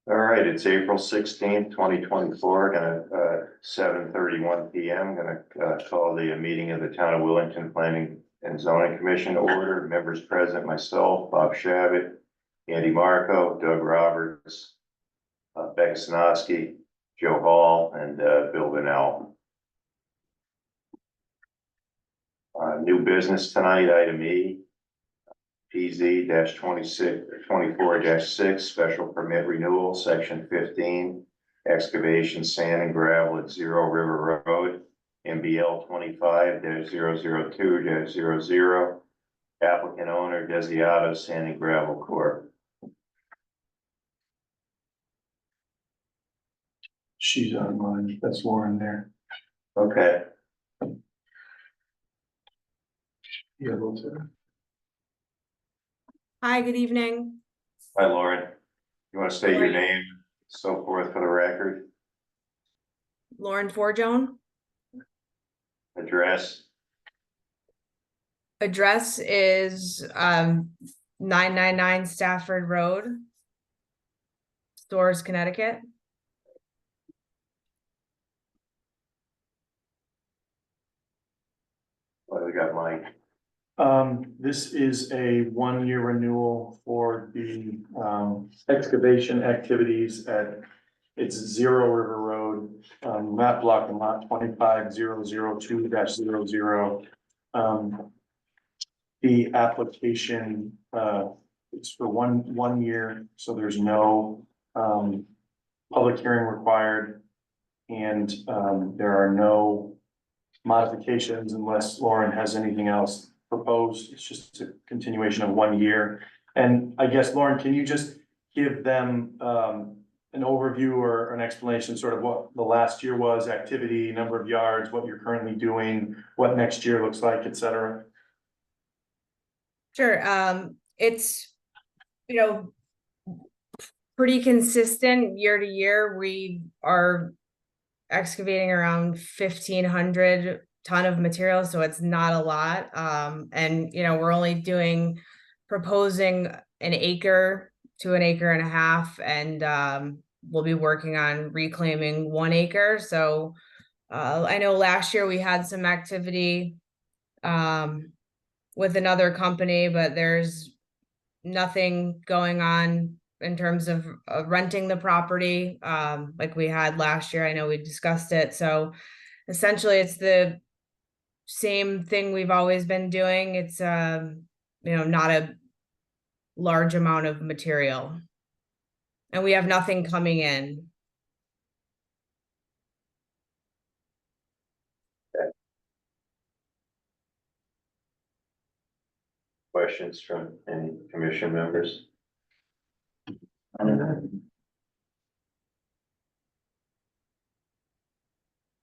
All right, it's April 16th, 2024, gonna, 7:31 PM, gonna, call the meeting of the Town of Willington Planning and Zoning Commission to order. Members present, myself, Bob Shabbat, Andy Marco, Doug Roberts, Becca Sinoski, Joe Hall, and, Bill Vanel. New business tonight, item E. PZ 24-6, special permit renewal, section 15, excavation, sand and gravel at Zero River Road, MBL 25-002-00, applicant owner Desiato Sand and Gravel Corp. She's online. That's Lauren there. Okay, You able to? Hi, good evening. hi Lauren, you want to state your name, so forth for the record, Lauren Forjone. address? Address is 999 Stafford Road, Storrs, Connecticut. What do we got, Mike? This is a 1-year renewal for the excavation activities at it's Zero River Road, map block and lot 25002-00. The application, it's for one year, so there's no public hearing required. And there are no modifications unless Lauren has anything else proposed. It's just a continuation of 1 year. And I guess, Lauren, can you just give them an overview or an explanation, sort of what the last year was, activity, number of yards, what you're currently doing, what next year looks like, et cetera? Sure. It's, pretty consistent year to year. We are excavating around 1,500 ton of material, so it's not a lot. And we're only proposing an acre to an acre and a half, and we'll be working on reclaiming 1 acre. So I know last year we had some activity with another company, but there's nothing going on in terms of renting the property like we had last year. I know we discussed it. So essentially it's the same thing we've always been doing. It's not a large amount of material, and we have nothing coming in. Questions from any commission members?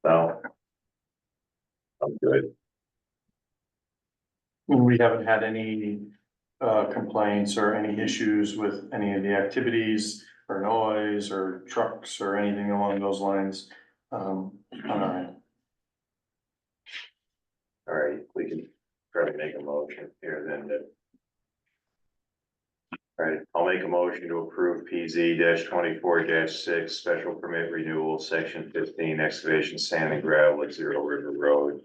No. I'm good. We haven't had any complaints or any issues with any of the activities or noise or trucks or anything along those lines. All right. All right, we can try to make a motion here then. All right, I'll make a motion to approve PZ 24-6, special permit renewal, section 15, excavation, sand and gravel at Zero River Road.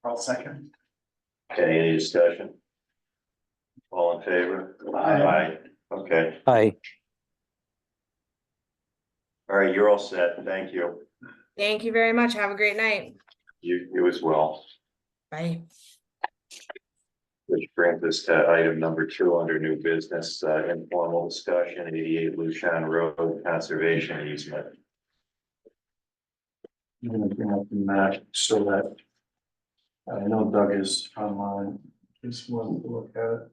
I'll second. Okay, any discussion? All in favor? Aye. Okay, Hi, all right, you're all set. Thank you. Thank you very much. Have a great night. You as well. Bye. Which brings us to item number 2 under new business, informal discussion, 88 Lucian Road, conservation easement. I'm gonna bring up the map so that I know Doug is online. Just wanted to look at it.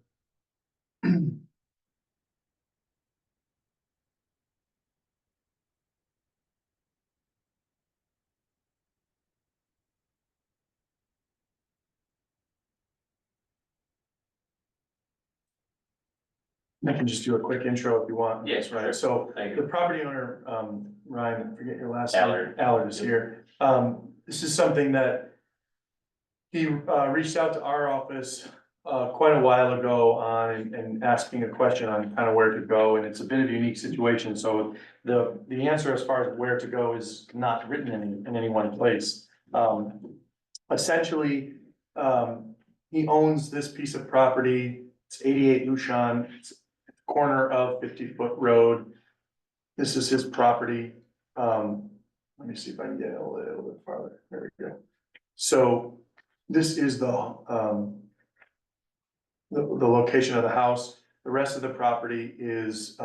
I can just do a quick intro if you want. Yes, Right, sure. so Thank the property owner, Ryan, I forget your last name. Allard. Allard is here. This is something that he reached out to our office quite a while ago on and asking a question on kind of where to go, and it's a bit of a unique situation, so the answer as far as where to go is not written in any one place. Essentially, he owns this piece of property, it's 88 Lucian, it's at the corner of 50-foot road. This is his property. Let me see if I can get it a little bit farther. There we go. So this is the location of the house. The rest of the property is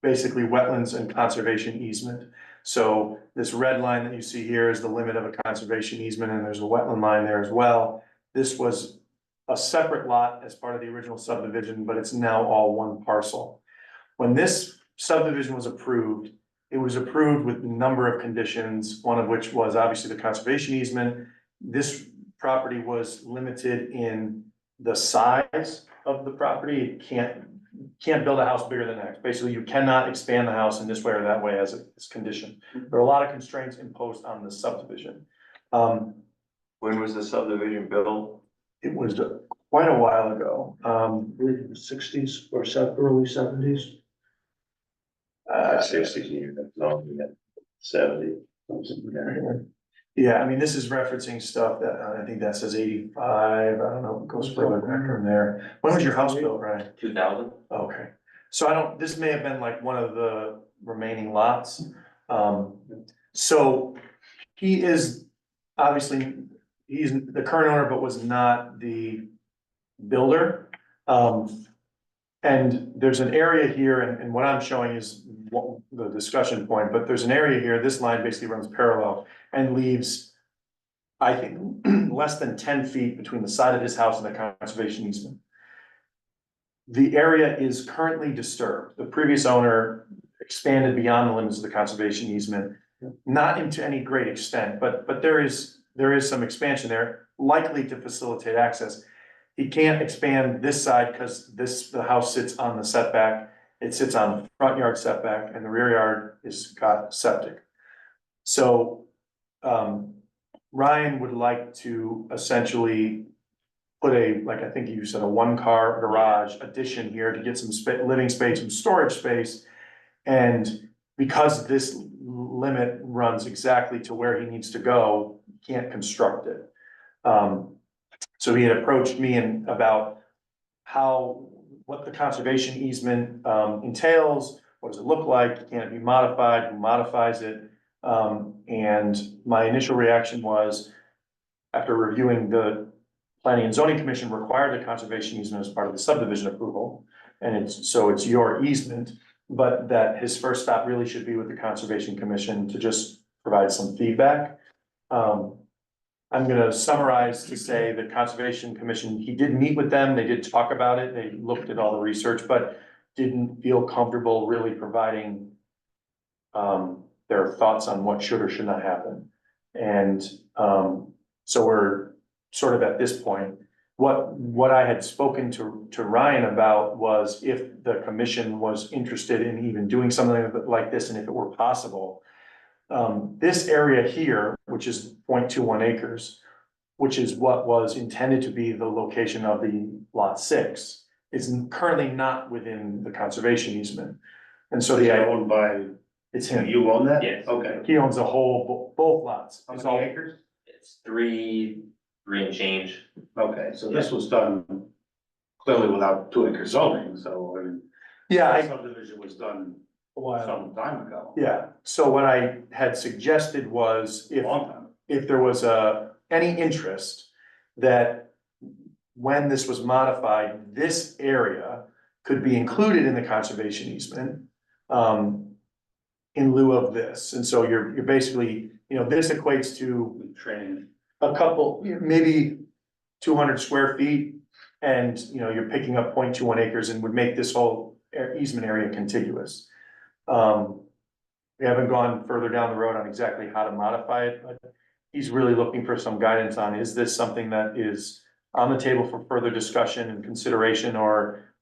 basically wetlands and conservation easement. So this red line that you see here is the limit of a conservation easement, and there's a wetland line there as well. This was a separate lot as part of the original subdivision, but it's now all one parcel. When this subdivision was approved, it was approved with a number of conditions, one of which was obviously the conservation easement. This property was limited in the size of the property. It can't build a house bigger than X. Basically, you cannot expand the house in this way or that way as a condition. There are a lot of constraints imposed on the subdivision. When was the subdivision built? It was quite a while ago. I believe in the sixties or early seventies. Sixties, no, 70. Yeah, I mean, this is referencing stuff that, I think that says 85, I don't know, it goes further back from there. When was your house built, Ryan? 2000. Okay, so this may have been like one of the remaining lots. So he is, obviously, he's the current owner, but was not the builder. And there's an area here, and what I'm showing is the discussion point, but there's an area here, this line basically runs parallel and leaves, I think, less than 10 feet between the side of this house and the conservation easement. The area is currently disturbed. The previous owner expanded beyond the limits of the conservation easement, not into any great extent, but there is some expansion there, likely to facilitate access. He can't expand this side because the house sits on the setback. It sits on the front yard setback, and the rear yard is got septic. So Ryan would like to essentially put like I think you said, a 1-car garage addition here to get some living space, some storage space. And because this limit runs exactly to where he needs to go, he can't construct it. So he had approached me about what the conservation easement entails, what does it look like, can it be modified, who modifies it? And my initial reaction was, after reviewing the Planning and Zoning Commission required the conservation easement as part of the subdivision approval, and it's your easement, but that his first stop really should be with the Conservation Commission to just provide some feedback. I'm gonna summarize to say the Conservation Commission, he did meet with them, they did talk about it, they looked at all the research, but didn't feel comfortable really providing their thoughts on what should or should not happen. And so we're sort of at this point. What I had spoken to Ryan about was if the commission was interested in even doing something like this, and if it were possible. This area here, which is 0.21 acres, which is what was intended to be the location of the lot 6, is currently not within the conservation easement. And so Owned by, it's him. you own that? Yes. Okay. He owns the whole, both lots. How It's many all- acres? It's three and change. Okay, so this was done clearly without 2-acre zoning, so I mean, Yeah, subdivision was done a while. some time ago. Yeah, so what I had suggested was A long time. if there was any interest that when this was modified, this area could be included in the conservation easement in lieu of this. And so you're basically, this equates to Training. a couple, maybe 200 square feet. And, you're picking up 0.21 acres and would make this whole easement area contiguous. We haven't gone further down the road on exactly how to modify it, but he's really looking for some guidance on, is this something that is on the table for further discussion and consideration, or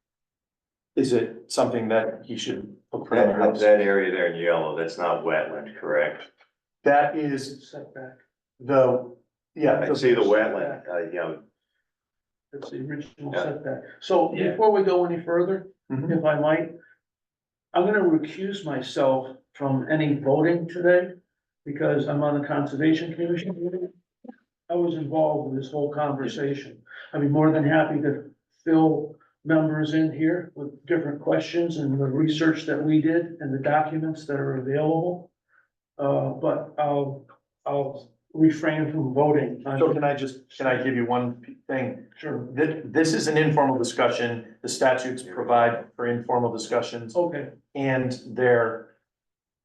is it something that he should look for? That area there in yellow, that's not wetland, correct? That is Setback. yeah. I see the wetland, It's the original Yeah. setback. So Yeah. before we go any further, Mhm. if I might, I'm gonna recuse myself from any voting today because I'm on the Conservation Commission. I was involved in this whole conversation. I'd be more than happy to fill members in here with different questions and the research that we did and the documents that are available. But I'll refrain from voting. So can I give you one thing? Sure, This is an informal discussion. The statutes provide for informal discussions. okay, And they're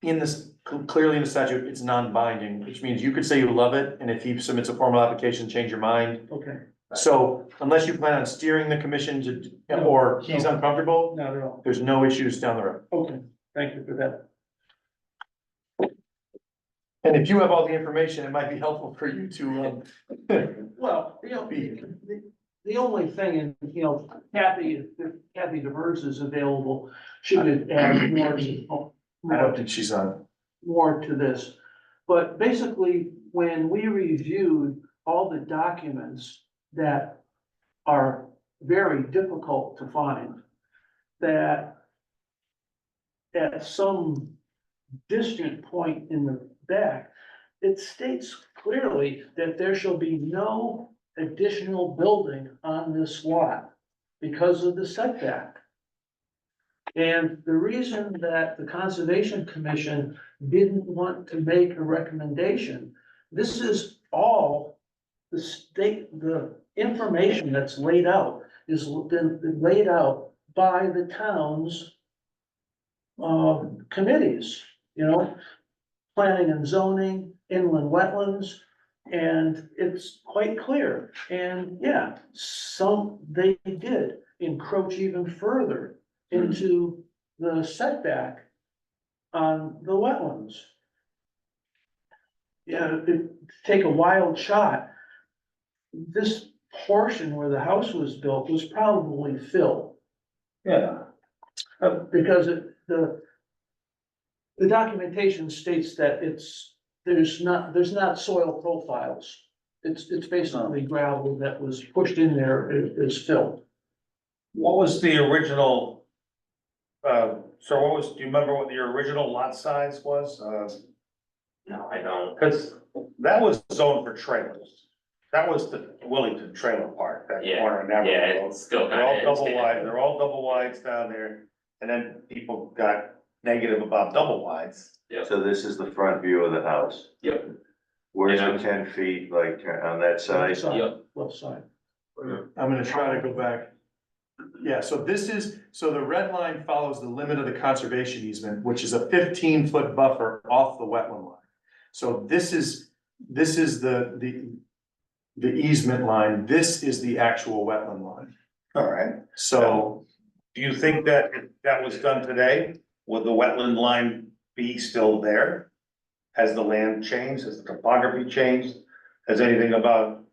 in this, clearly in the statute, it's non-binding, which means you could say you love it, and if he submits a formal application, change your mind. okay, So unless you plan on steering the commission to, or he's uncomfortable, not at all. there's no issues down the road. Okay, thank you for that. And if you have all the information, it might be helpful for you to, Well, the only thing, and, Kathy, if Kathy DeVers is available, she could add I don't think she's on. more to this. But basically, when we reviewed all the documents that are very difficult to find, that at some distant point in the back, it states clearly that there shall be no additional building on this lot because of the setback. And the reason that the Conservation Commission didn't want to make a recommendation, this is all the information that's laid out is been laid out by the town's committees, planning and zoning, inland wetlands, and it's quite clear. And yeah, they did encroach even further into the setback on the wetlands. Yeah, take a wild shot. This portion where the house was built was probably filled. Yeah. Because the documentation states that there's not soil profiles. It's basically gravel that was pushed in there is filled. What was the original, do you remember what the original lot size was? No, I don't. Cause that was zoned for trailers. That was the Willington Trailer Park, that Yeah, corner of Navajo yeah, Road. it's still They're all kind of. double wide, they're all double wides down there, and then people got negative about double wides. So this is the front view of the house. Yep. Where's Yeah. the 10 feet, like, on that side? Left side, Yep. left side. I'm gonna try to go back. Yeah, so the red line follows the limit of the conservation easement, which is a 15-foot buffer off the wetland line. So this is the easement line, this is the actual wetland line. All right. So, Do you think that if that was done today, would the wetland line be still there? Has the land changed? Has the topography changed? Has anything about?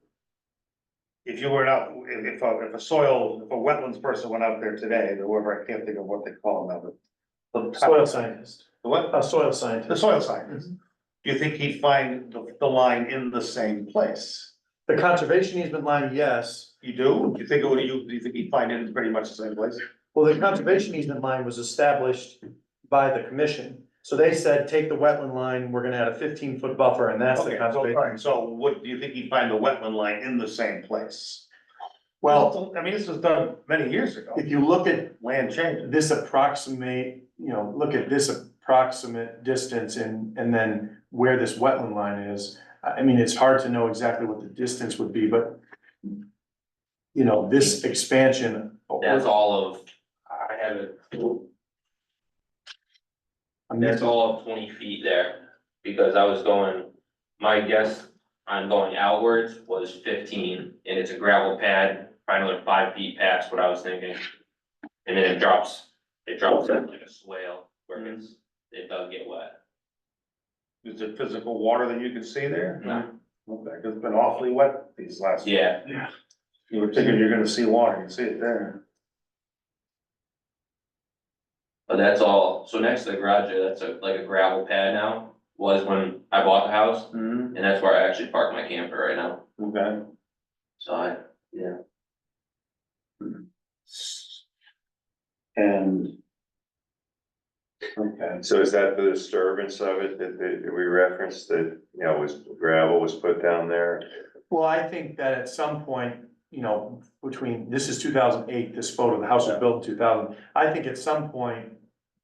If you were out, if a wetlands person went out there today, whoever, I can't think of what they call them now, but. soil scientist, The what? a soil The scientist. soil scientist. Do you think he'd find the line in the same place? The conservation easement line, yes. You do? Do you think he'd find it in pretty much the same place? Well, the conservation easement line was established by the commission. So they said, take the wetland line, we're gonna add a 15-foot buffer, and that's the Okay, so, all conservation. right, so do you think he'd find the wetland line in the same place? Well, I mean, this was done many years ago. if you look at Land changes. this approximate, look at this approximate distance and then where this wetland line is. I mean, it's hard to know exactly what the distance would be, but this expansion. That's all of, I have it, that's all of 20 feet there, because I was going, my guess on going outwards was 15, and it's a gravel pad, probably another 5 feet past what I was thinking. And then it drops down like a swale, where it does get wet. Is it physical water that you can see there? No. Okay, 'cause it's been awfully wet these last. Yeah, You were thinking you're gonna see water, you see it there. but that's all, so next to the garage, that's like a gravel pad now, was when I bought the house, Mm-hmm. and that's where I actually park my camper right now, Okay. so yeah. And. Okay. So is that the disturbance of it that we referenced that, you know, was gravel was put down there? Well, I think that at some point, you know, between, this is 2008, this photo, the house was built in 2000. I think at some point,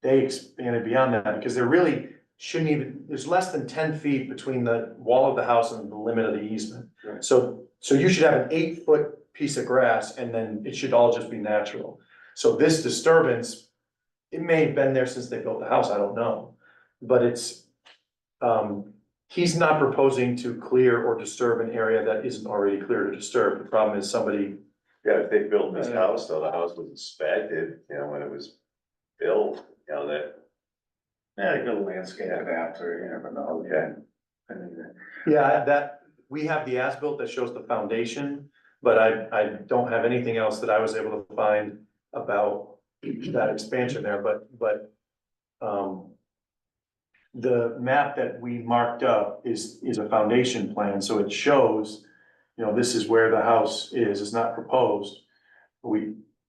they expanded beyond that, because there really shouldn't even, there's less than 10 feet between the wall of the house and the limit of the easement. Right. So you should have an 8-foot piece of grass, and then it should all just be natural. So this disturbance, it may have been there since they built the house, I don't know. But it's, he's not proposing to clear or disturb an area that isn't already clear to disturb. The problem is somebody, Yeah, if they built this house, though, the house was inspected, you know, when it was built, you know, that. Yeah, they could landscape it after, you never know, okay. I mean, yeah, that, we have the as-built that shows the foundation, but I don't have anything else that I was able to find about that expansion there, but the map that we marked up is a foundation plan, so it shows, you know, this is where the house is, it's not proposed.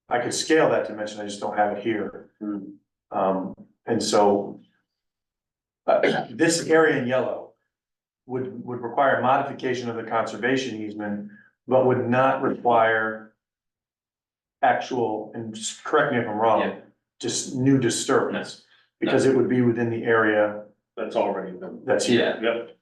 I could scale that dimension, I just don't have it here. And so this area in yellow would require modification of the conservation easement, but would not require actual, and just correct me if I'm wrong, Yeah. just new disturbance, because it would be within the area that's already been. that's here. Yep.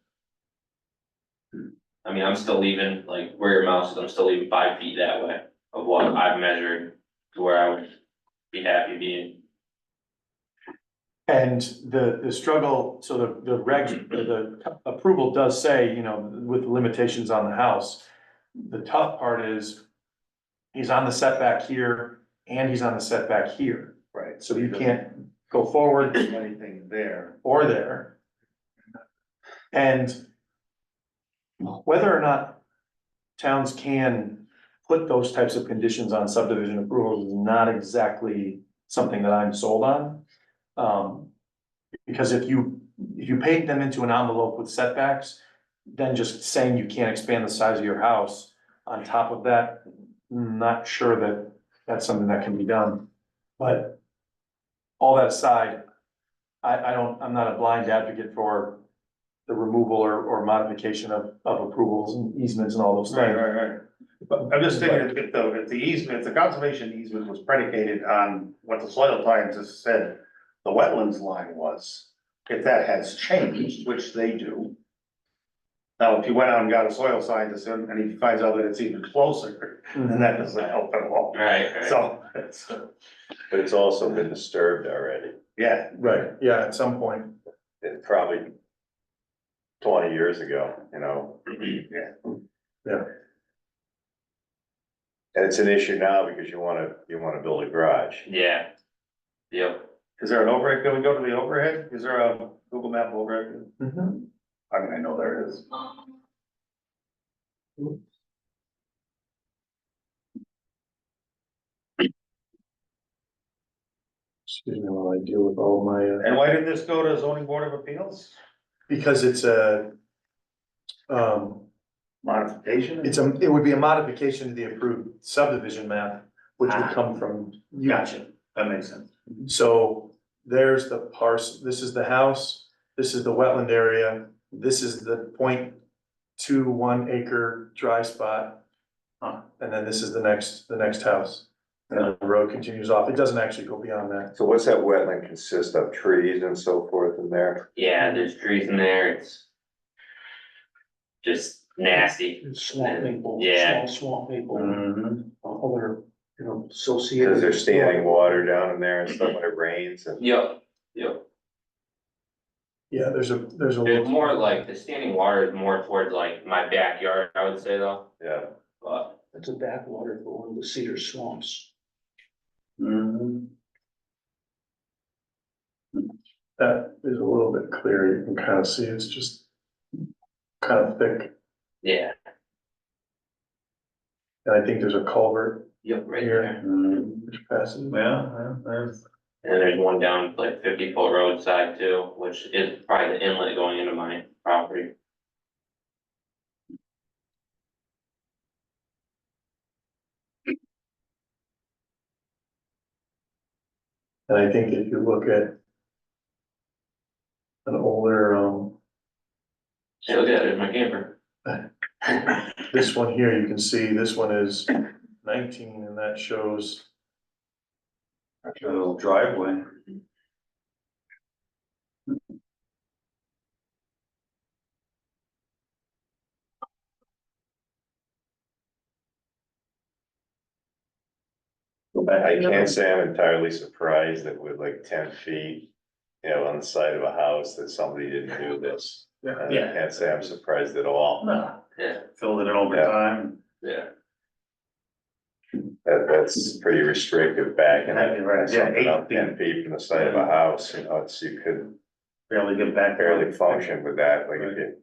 I mean, I'm still leaving, like where your mouse is, I'm still leaving 5 feet that way of what I've measured to where I would be happy being. And the struggle, so the approval does say, you know, with limitations on the house. The tough part is, he's on the setback here, and he's on the setback here, Right. so you can't go forward Anything there. or there. And whether or not towns can put those types of conditions on subdivision approvals is not exactly something that I'm sold on. Because if you paint them into an envelope with setbacks, then just saying you can't expand the size of your house on top of that, not sure that that's something that can be done. But all that aside, I'm not a blind advocate for the removal or modification of approvals and easements and all those Right, things. right. But I'm just thinking, if the easement, if the conservation easement was predicated on what the soil scientists said the wetlands line was, if that has changed, which they do. Now, if you went out and got a soil scientist and he finds out that it's even closer, then that doesn't help at all. Right. So, it's, But it's also been disturbed already, yeah. Right, yeah, at some point. probably 20 years ago, you know. Yeah. And it's an issue now because you wanna build a garage. Yeah. Yep. Is there an overhead? Can we go to the overhead? Is there a Google map overhead? Mhm. I mean, I know there is. Excuse me while I deal with all my, And why did this go to zoning board of appeals? because it's a, Modification? it would be a modification to the approved subdivision map, which would come from you. Gotcha, that makes sense. So there's the this is the house, this is the wetland area, this is the 0.21 acre dry spot. And then this is the next house, and the road continues off, it doesn't actually go beyond that. So what's that wetland consist of, trees and so forth in there? Yeah, there's trees in there, it's just nasty. Swamp maple, Yeah. small swamp maple, Mm-hmm. other, you know, associated. Because there's standing water down in there and stuff when it rains and. Yep. Yeah, there's a There's little. more like, the standing water is more towards like my backyard, I would say though, Yeah, but. It's a backwater for one of the cedar swamps. Mhm. That is a little bit clear, you can kind of see it's just kind of thick, Yeah. and I think there's a culvert Yep, right here, there. which passes. Yeah, there's. And there's one down like 50-foot roadside too, which is probably the inlet going into my property. And I think if you look at an older, Yeah, look at it in my camper. this one here, you can see this one is 19 and that shows, A little driveway. I can't say I'm entirely surprised that with like 10 feet, you know, on the side of a house, that somebody didn't do this. I can't say I'm surprised at all. No, Yeah, filled it in over Yeah. time. yeah. That's pretty restrictive back and Yeah, right. Yeah, something up 8 10 feet from the side of a house, you know, it's, you could Barely get back. barely function with that, like if you.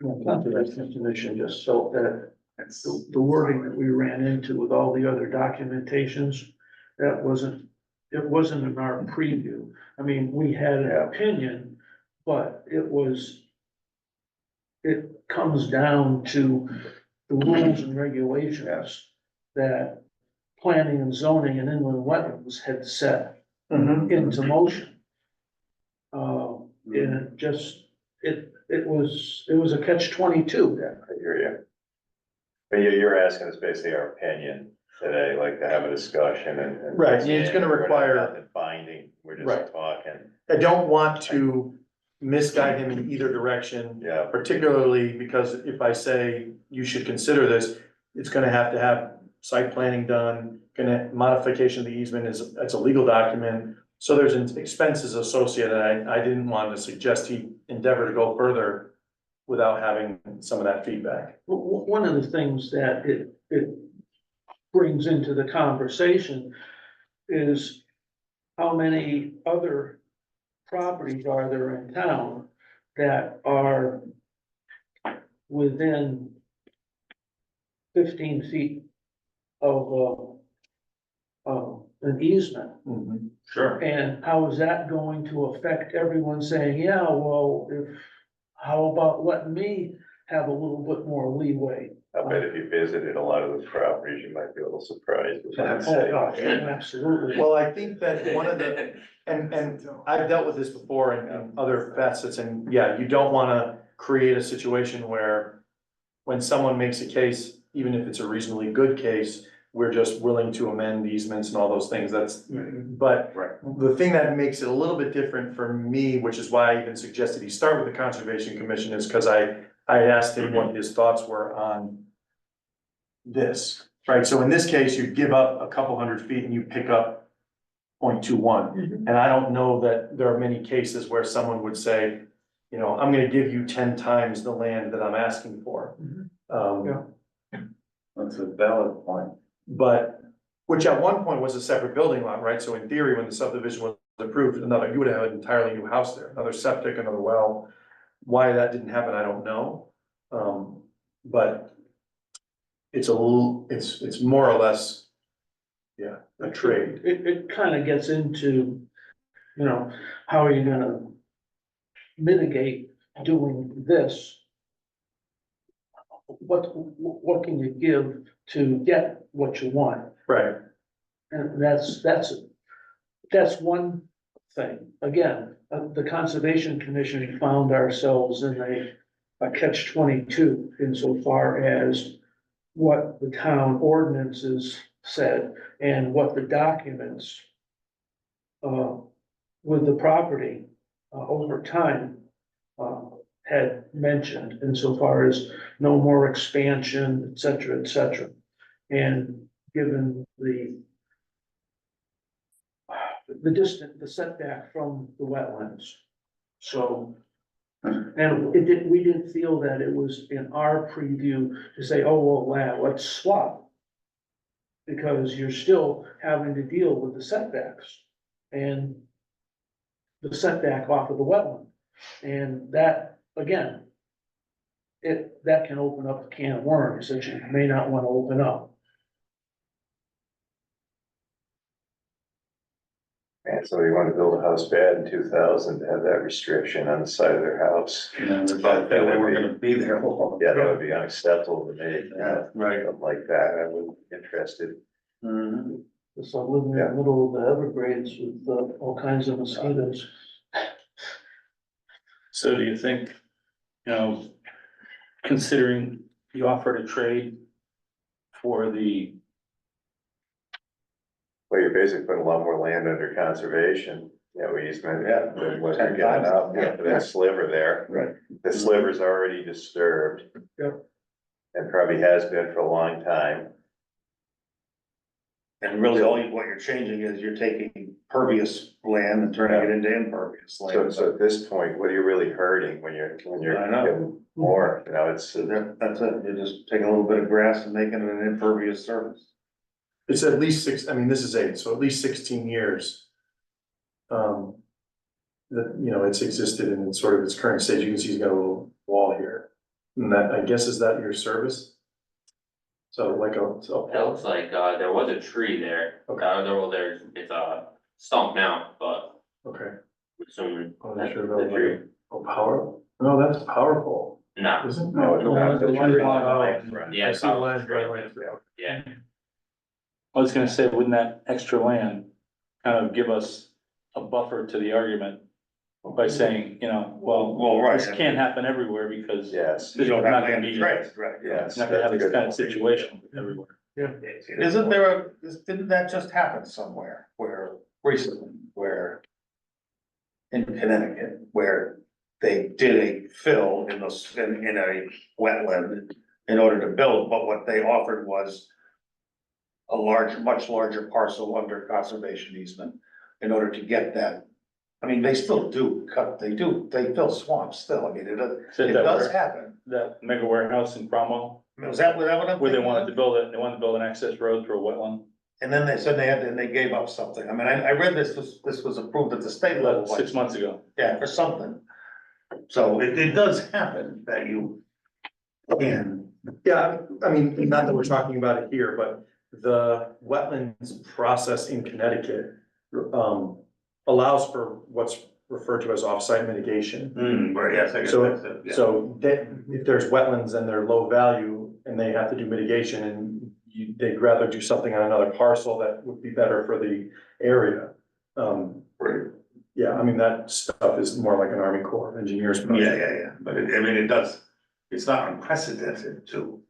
The Conservation Commission just felt that the wording that we ran into with all the other documentations, that wasn't, it wasn't in our preview. I mean, we had an Yeah. opinion, but it comes down to the rules and regulations that planning and zoning and inland wetlands had set into motion. And it just, it was a catch-22. Yeah, I hear you. But you're asking us basically our opinion today, like to have a discussion and. Right, yeah, it's gonna we're not- require- Nothing binding, we're Right. just talking, I don't want to misguide him in either direction. yeah. Particularly because if I say you should consider this, it's gonna have site planning done, modification of the easement it's a legal document. So there's expenses associated. I didn't want to suggest he endeavor to go further without having some of that feedback. One of the things that it brings into the conversation is how many other properties are there in town that are within 15 feet of an easement? Sure. And how is that going to affect everyone saying, yeah, well, how about letting me have a little bit more leeway? I bet if you visited a lot of those properties, you might be a little surprised. with what I'd Oh, say. gosh, absolutely. Well, I think that one of the, and I've dealt with this before in other facets, and yeah, you don't wanna create a situation where when someone makes a case, even if it's a reasonably good case, we're just willing to amend easements and all those things, but Right. the thing that makes it a little bit different for me, which is why I even suggested he start with the Conservation Commission, is because I asked him what his thoughts were on this, right? So in this case, you give up a couple hundred feet and you pick up 0.21. And I don't know that there are many cases where someone would say, you know, I'm gonna give you 10 times the land that I'm asking for. Yeah. That's a valid point. But, which at one point was a separate building lot, right? So in theory, when the subdivision was approved, you would have an entirely new house there, another septic, another well. Why that didn't happen, I don't know. But it's it's more or less, yeah, a trade. It kind of gets into, you know, how are you gonna mitigate doing this? What can you give to get what you want? Right. And that's one thing. Again, the Conservation Commission found ourselves in a catch-22 insofar as what the town ordinances said and what the documents with the property over time had mentioned insofar as no more expansion, et cetera, et cetera. And given the the setback from the wetlands. So, and we didn't feel that it was in our preview to say, oh, well, wow, let's swap. Because you're still having to deal with the setbacks and the setback off of the wetland. And that, again, that can open up a can of worms that you may not want to open up. And somebody wanted to build a house bad in 2000 to have that restriction on the side of their house. You know, the fact that they weren't gonna be there long. Yeah, that would be unacceptable to me. Right. Something like that, I would be interested. Mhm. So I'm living in the middle of the Everglades with all kinds of mosquitoes. So do you think, you know, considering you offered a trade for the, Well, you're basically putting a lot more land under conservation, easement, Yeah. than what you're getting out, for that sliver there. Right. The sliver's already disturbed. Yep. And probably has been for a long time. And really, what you're changing is you're taking pervious land and turning it into impervious So, land. so at this point, what are you really hurting when you're I know. getting more, it's, So that's it, you're just taking a little bit of grass and making it an impervious surface. It's at least this is 8, so at least 16 years. That, it's existed in sort of its current stage. You can see he's got a little wall here. And that, I guess, is that your service? So like It looks like, there was a tree there, it's a stump now, but okay. I'm assuming. Oh, that's sure, the tree. power? No, that's powerful, No, isn't it? No, it's not. the tree line. yeah, I it's see the about line straight right up. through. Yeah, I was gonna say, wouldn't that extra land kind of give us a buffer to the argument by saying, Well, right. this can't happen everywhere because Yes, You don't Not have gonna land be- to trade, right? yes. you're not gonna have that's a this good kind of point. situation everywhere. Isn't there didn't that just happen somewhere recently, where in Connecticut, where they did a fill in a wetland in order to build, but what they offered was a much larger parcel under conservation easement in order to get that. I mean, they still do they fill swamps still, I mean, it Said that does where- happen. That mega warehouse in Cromwell, I mean, was that what I'm where they thinking wanted of? to build it, they wanted to build an access road through a wetland, And then they said they gave up something. I mean, I read this was approved at the state level. about 6 months ago. Yeah, or something. So it does happen that you can, Yeah, I mean, not that we're talking about it here, but the wetlands process in Connecticut allows for what's referred to as offsite mitigation. right, yes, I guess So- that's it. Yeah. So that, if there's wetlands and they're low value and they have to do mitigation and they'd rather do something on another parcel that would be better for the area. Right. Yeah, I mean, that stuff is more like an Army Corps of Engineers Yeah, project. yeah, but I mean, it's not unprecedented to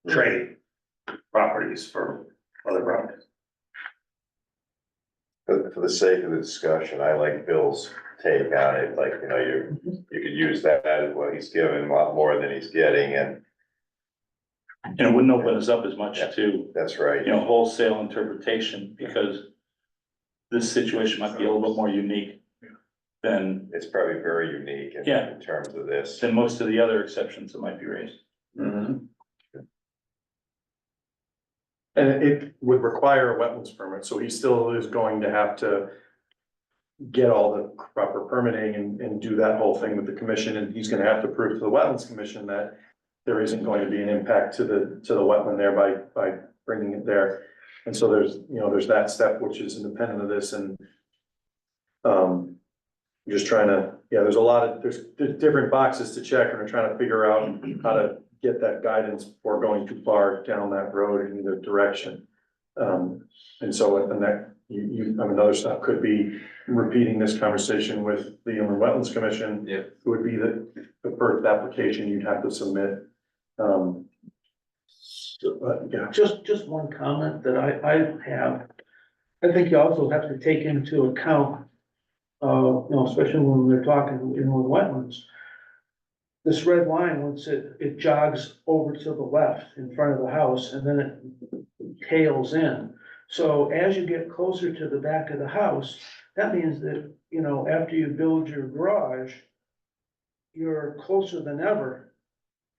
trade properties for other properties. For the sake of the discussion, I like Bill's take on it, like, you could use that as what he's given, a lot more than he's getting, and And it wouldn't open us up as much to, that's right. wholesale interpretation, because this situation might be a little bit more unique than It's probably very unique Yeah. in terms of this. most of the other exceptions that might be raised. And it would require a wetlands permit, so he still is going to have to get all the proper permitting and do that whole thing with the commission, and he's gonna have to prove to the wetlands commission that there isn't going to be an impact to the wetland there by bringing it there. And so there's that step, which is independent of this, and just trying to, there's different boxes to check, and we're trying to figure out how to get that guidance before going too far down that road in either direction. And so, and that, another step could be repeating this conversation with the Inland Wetlands Commission. Yeah. It would be the first application you'd have to submit. But, yeah. Just one comment that I have. I think you also have to take into account, especially when they're talking inland wetlands. This red line, once it jogs over to the left in front of the house and then it tails in. So as you get closer to the back of the house, that means that, after you build your garage, you're closer than ever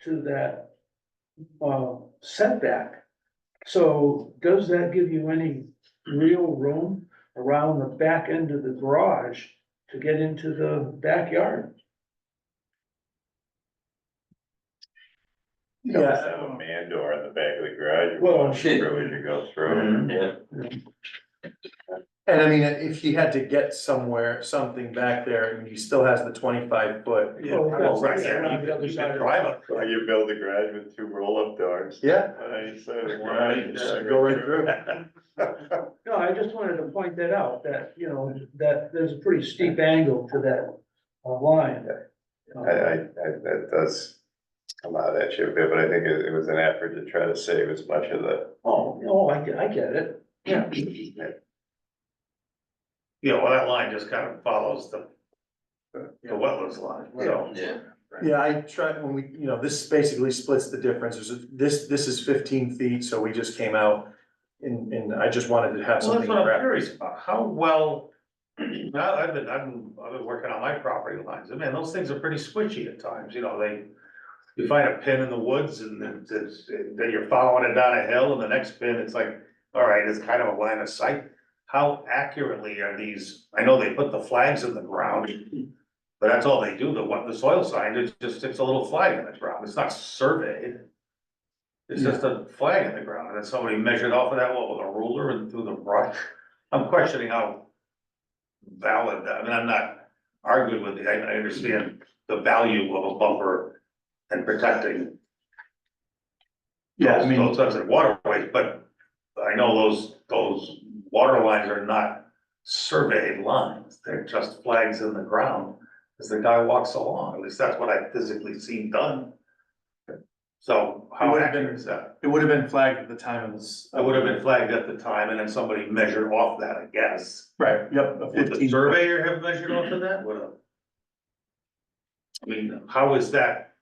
to that setback. So does that give you any real room around the back end of the garage to get into the backyard? You know, just have a man door in the back of the garage. You Well, walk through as you go through. Yeah, And I mean, if he had to get somewhere, something back there, I mean, he still has the 25 foot. Well, right, yeah, Around the other you side can of- drive up. Or you build a garage with 2 roll-up doors. Yeah. On each side of the Right, garage. just go right through. No, I just wanted to point that out, that, you know, that there's a pretty steep angle to that line. That does come out at you a bit, but I think it was an effort to try to save as much of the. I get it, yeah. Yeah, well, that line just kind of follows the wetlands line, so. yeah. Yeah, I tried, when we, you know, this basically splits the difference, this is 15 feet, so we just came out. And I just wanted to have Well, something. that's what I'm wrapped. curious about, how well, now, I've been working on my property lines, and man, those things are pretty squishy at times, you know, you find a pin in the woods and then you're following it down a hill, and the next pin, it's like, all right, it's kind of a line of sight. How accurately are these, I know they put the flags in the ground, but that's all they do, the soil sign, it just sticks a little flag in the ground, it's not surveyed. It's just a flag in the ground, and then somebody measured off of that, what, with a ruler and through the brush? I'm questioning how valid, I mean, I'm not arguing with you, I understand the value of a buffer and protecting Yeah, I mean, those types of waterways, but I know those water lines are not surveyed lines, they're just flags in the ground as the guy walks along, at least that's what I physically seen done. So how accurate is that? it would have been flagged at the time of this. It would have been flagged at the time, and then somebody measured off that, I guess. Right, yep, a Would the 15. surveyor have measured off of that? Would a? I mean, how is that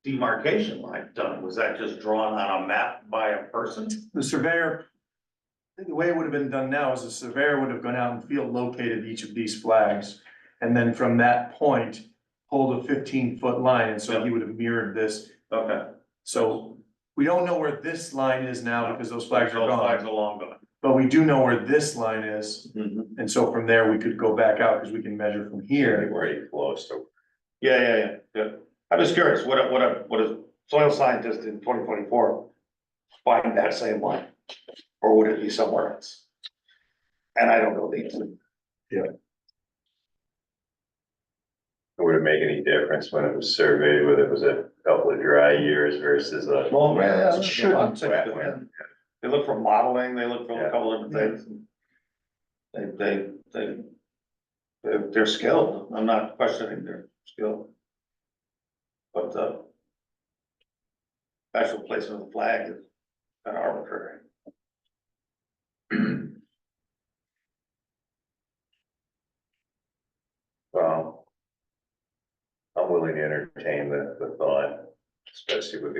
demarcation line done? Was that just drawn on a map by a person? The surveyor, I think the way it would have been done now is the surveyor would have gone out and field located each of these flags. And then from that point, pulled a 15-foot line, and so he would have mirrored this. Okay. So we don't know where this line is now because those flags are Those flags gone, are long gone. but we do know where this line is. And so from there, we could go back out because we can measure from here. We're already close to. Yeah. I'm just curious, what a soil scientist in 2024 find that same line? Or would it be somewhere else? And I don't know the answer. Would it make any difference when it was surveyed, whether it was a couple of dry years versus a? Well, yeah, It sure. wetland. They look for modeling, they look for Yeah. a couple of different things. They're skilled, I'm not questioning their skill. But, actual placement of the flag is kind of arbitrary. Well, I'm willing to entertain the thought, especially with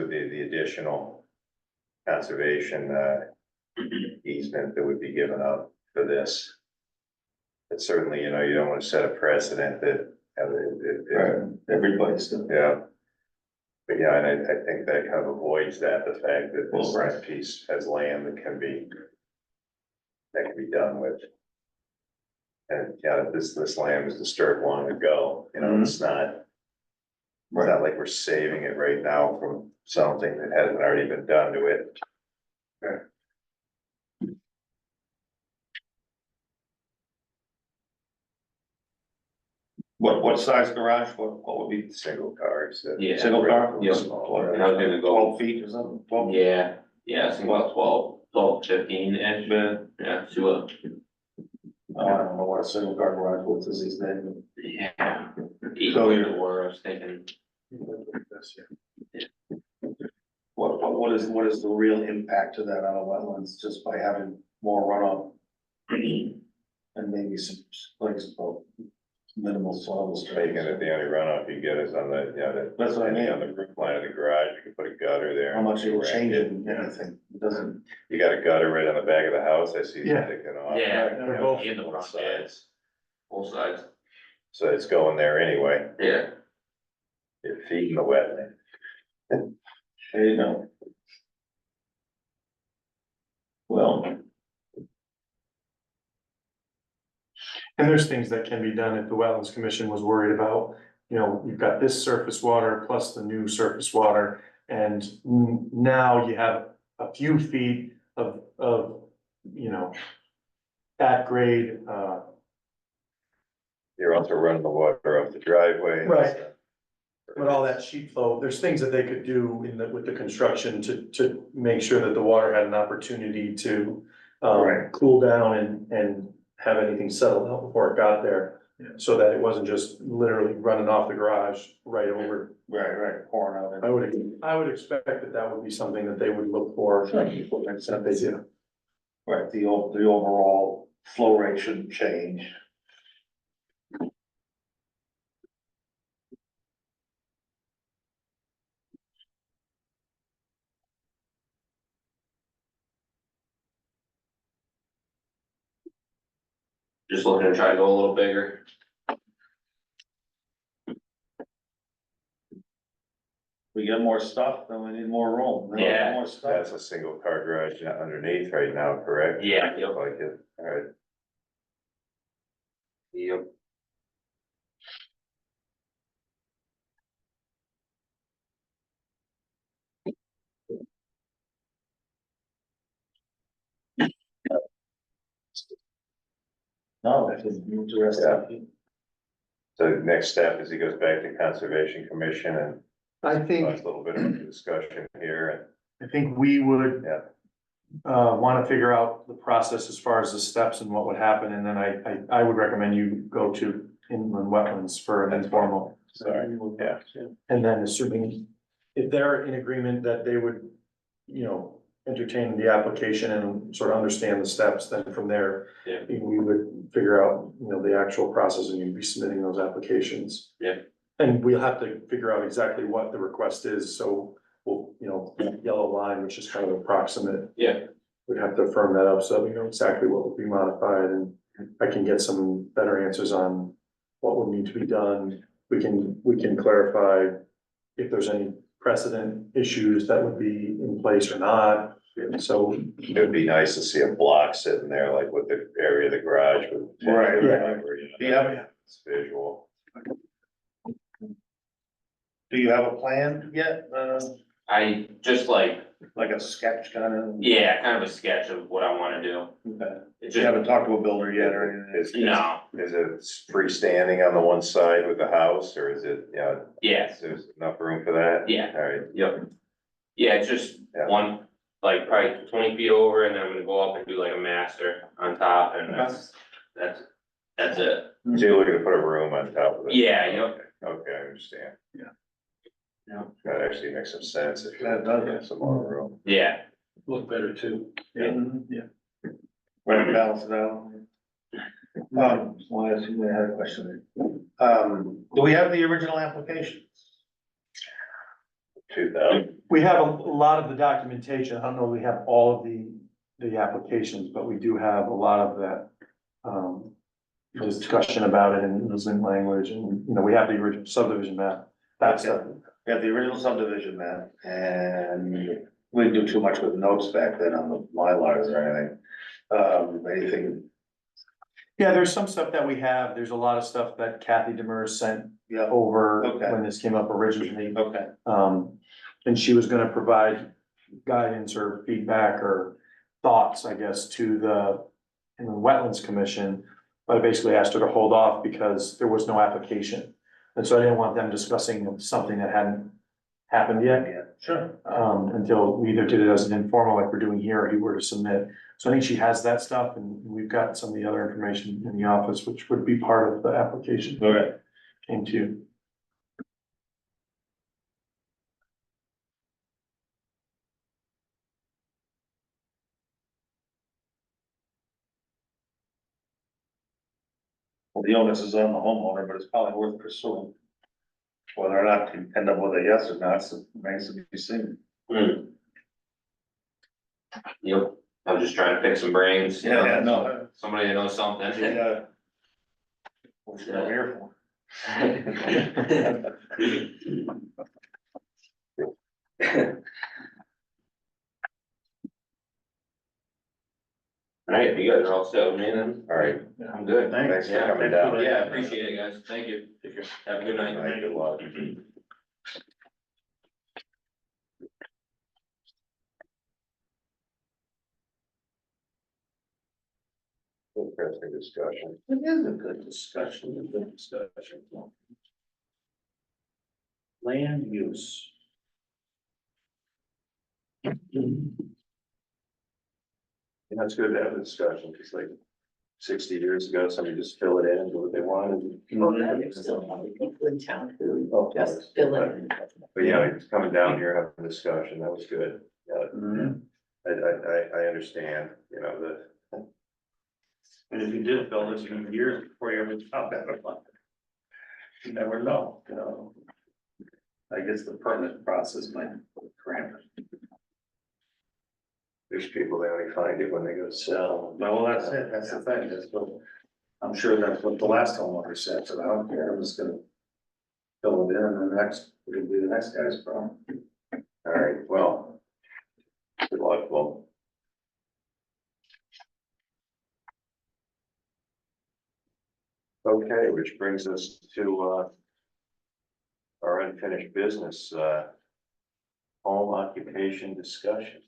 the additional conservation, easement that would be given up for this. But certainly, you know, you don't want to set a precedent that, Everybody's doing. yeah. But yeah, and I think that kind of avoids that, the fact that Well, right. this piece has land that can be done with. And yeah, this land was disturbed long ago, you know, it's not like we're saving it right now from something that hasn't already been done to it. What size garage, what would be Single cars. Yeah. single car? Yeah. Small, And I was gonna go- 12 feet or something, 12? Yeah, I think about 12, 15-ish, yeah, see what, I don't know what a single car garage width is these days. yeah. So 8 you're- or I was thinking, What is the real impact to that on the wetlands, just by having more runoff? And maybe some, like, minimal soil Making strain. it the only runoff you get is on the, you know, That's what I mean. on the roof line of the garage, you can put a gutter there. How much it will change it, Yeah. anything, it doesn't. You got a gutter right on the back of the house, I see you Yeah. sticking off. yeah, they're both in the front, sides. yeah, both sides, So it's going there anyway, yeah. you're feeding the wetland. There you go. Well, And there's things that can be done if the Wetlands Commission was worried about you know, you've got this surface water plus the new surface water. And now you have a few feet of, you know, at grade, You're also running the water off the driveway. and Right. stuff. but all that sheet flow, there's things that they could do with the construction to make sure that the water had an opportunity to Right. cool down and have anything settle out before it got there. So that it wasn't just literally running off the garage right over. Right, pouring out. I would expect that would be something that they would look for. That they do. Right, the overall flow rate shouldn't change. Just looking to try to go a little bigger. We get more stuff, then we need more room. Then we get Yeah. More stuff. That's a single car garage underneath right now, correct? Yeah, yep. Like it, all right. Yep. No, that's interesting. So the next step is he goes back to Conservation Commission and I a think, little bit of a discussion here I think we would Yeah. wanna figure out the process as far as the steps and what would happen, and then I would recommend you go to inland wetlands for an informal. Sorry, yeah. And then assuming, if they're in agreement that they would, you know, entertain the application and sort of understand the steps, then from there. Yeah. We would figure out, you know, the actual process and you'd be submitting those applications. Yeah. And we'll have to figure out exactly what the request is, so we'll, you know, yellow line, which is kind of approximate. Yeah. We'd have to firm that up, so we know exactly what would be modified, and I can get some better answers on what would need to be done. We can clarify if there's any precedent issues that would be in place or not. So, It would be nice to see a block sitting there, like with the area of the garage with. Right, right. Yeah. It's visual. Do you have a plan yet? I just like, Like a sketch kind of? yeah, kind of a sketch of what I wanna do. Okay. It You just, haven't talked to a builder yet or anything? no, Is it freestanding on the one side with the house, or is it, yeah, yeah, there's enough room for that? Yeah. All right, yep. Yeah, it's just Yeah. one, like probably 20 feet over, and then I'm gonna go up and do like a master on top, and that's it. so you're looking to put a room on top of it? Yeah, yep. Okay, I understand. Yeah. Yeah. That actually makes some sense if you That does. have some more room. Yeah, Look better too. Yeah. Right, balance it out. Well, I assume I had a question. Do we have the original applications? 2,000. we have a lot of the documentation. I don't know if we have all of the applications, but we do have a lot of that. Discussion about it in Muslim language, and, you know, we have the original subdivision map. That's stuff. We have the original subdivision map, and we didn't do too much with notes back then on the Mylars or anything. Anything, Yeah, there's some stuff that we have. There's a lot of stuff that Kathy Demers sent yeah, over Okay. when this came up originally. okay, And she was gonna provide guidance or feedback or thoughts, I guess, to the Wetlands Commission. But I basically asked her to hold off because there was no application. And so I didn't want them discussing something that hadn't happened yet. yeah, sure. Until we either did it as an informal like we're doing here, or he were to submit. So I think she has that stuff, and we've got some of the other information in the office, which would be part of the application. Okay. Came to. Well, the onus is on the homeowner, but it's probably worth pursuing. Whether or not to end up with a yes or not, remains to be seen. mm. Yep, I was just trying to pick some brains. you know, No. Somebody that knows something. Yeah. Which I'm here for. Alright, you guys are all set with me then? Alright, I'm good. thanks for Yeah, coming down. Yeah, appreciate it, guys. Thank you. Have a good night. Alright, good luck. Interesting discussion. It is a good discussion, a good discussion. Land use. And that's good to have a discussion, because like 60 years ago, somebody just fill it in and do what they wanted. Oh, yeah, there's still a lot of people in town who Of just course. fill in. But yeah, it's coming down here, having a discussion, that was good. Yeah, Mhm. I understand, you know, And if you did fill this in years before you ever found that one. You never know, you know. I guess the permit process might cramp it. there's people, they only find it when they go sell. Well, that's it, that's the thing, that's what, I'm sure that's what the last homeowner said, so I don't care, I'm just gonna fill it in, and the next, it'll be the next guy's problem. All right, well, good luck, well. Okay, which brings us to, our unfinished business, home occupation discussion.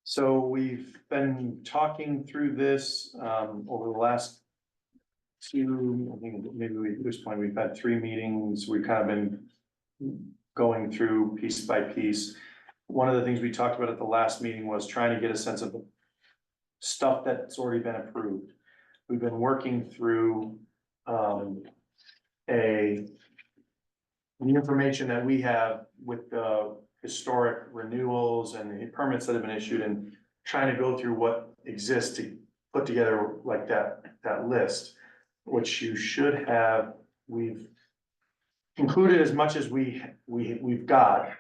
So we've been talking through this, over the last two, I think maybe at this point, we've had 3 meetings. We've kind of been going through piece by piece. One of the things we talked about at the last meeting was trying to get a sense of the stuff that's already been approved. We've been working through, the information that we have with the historic renewals and the permits that have been issued, and trying to go through what exists to put together like that list, which you should have, we've included as much as we've got,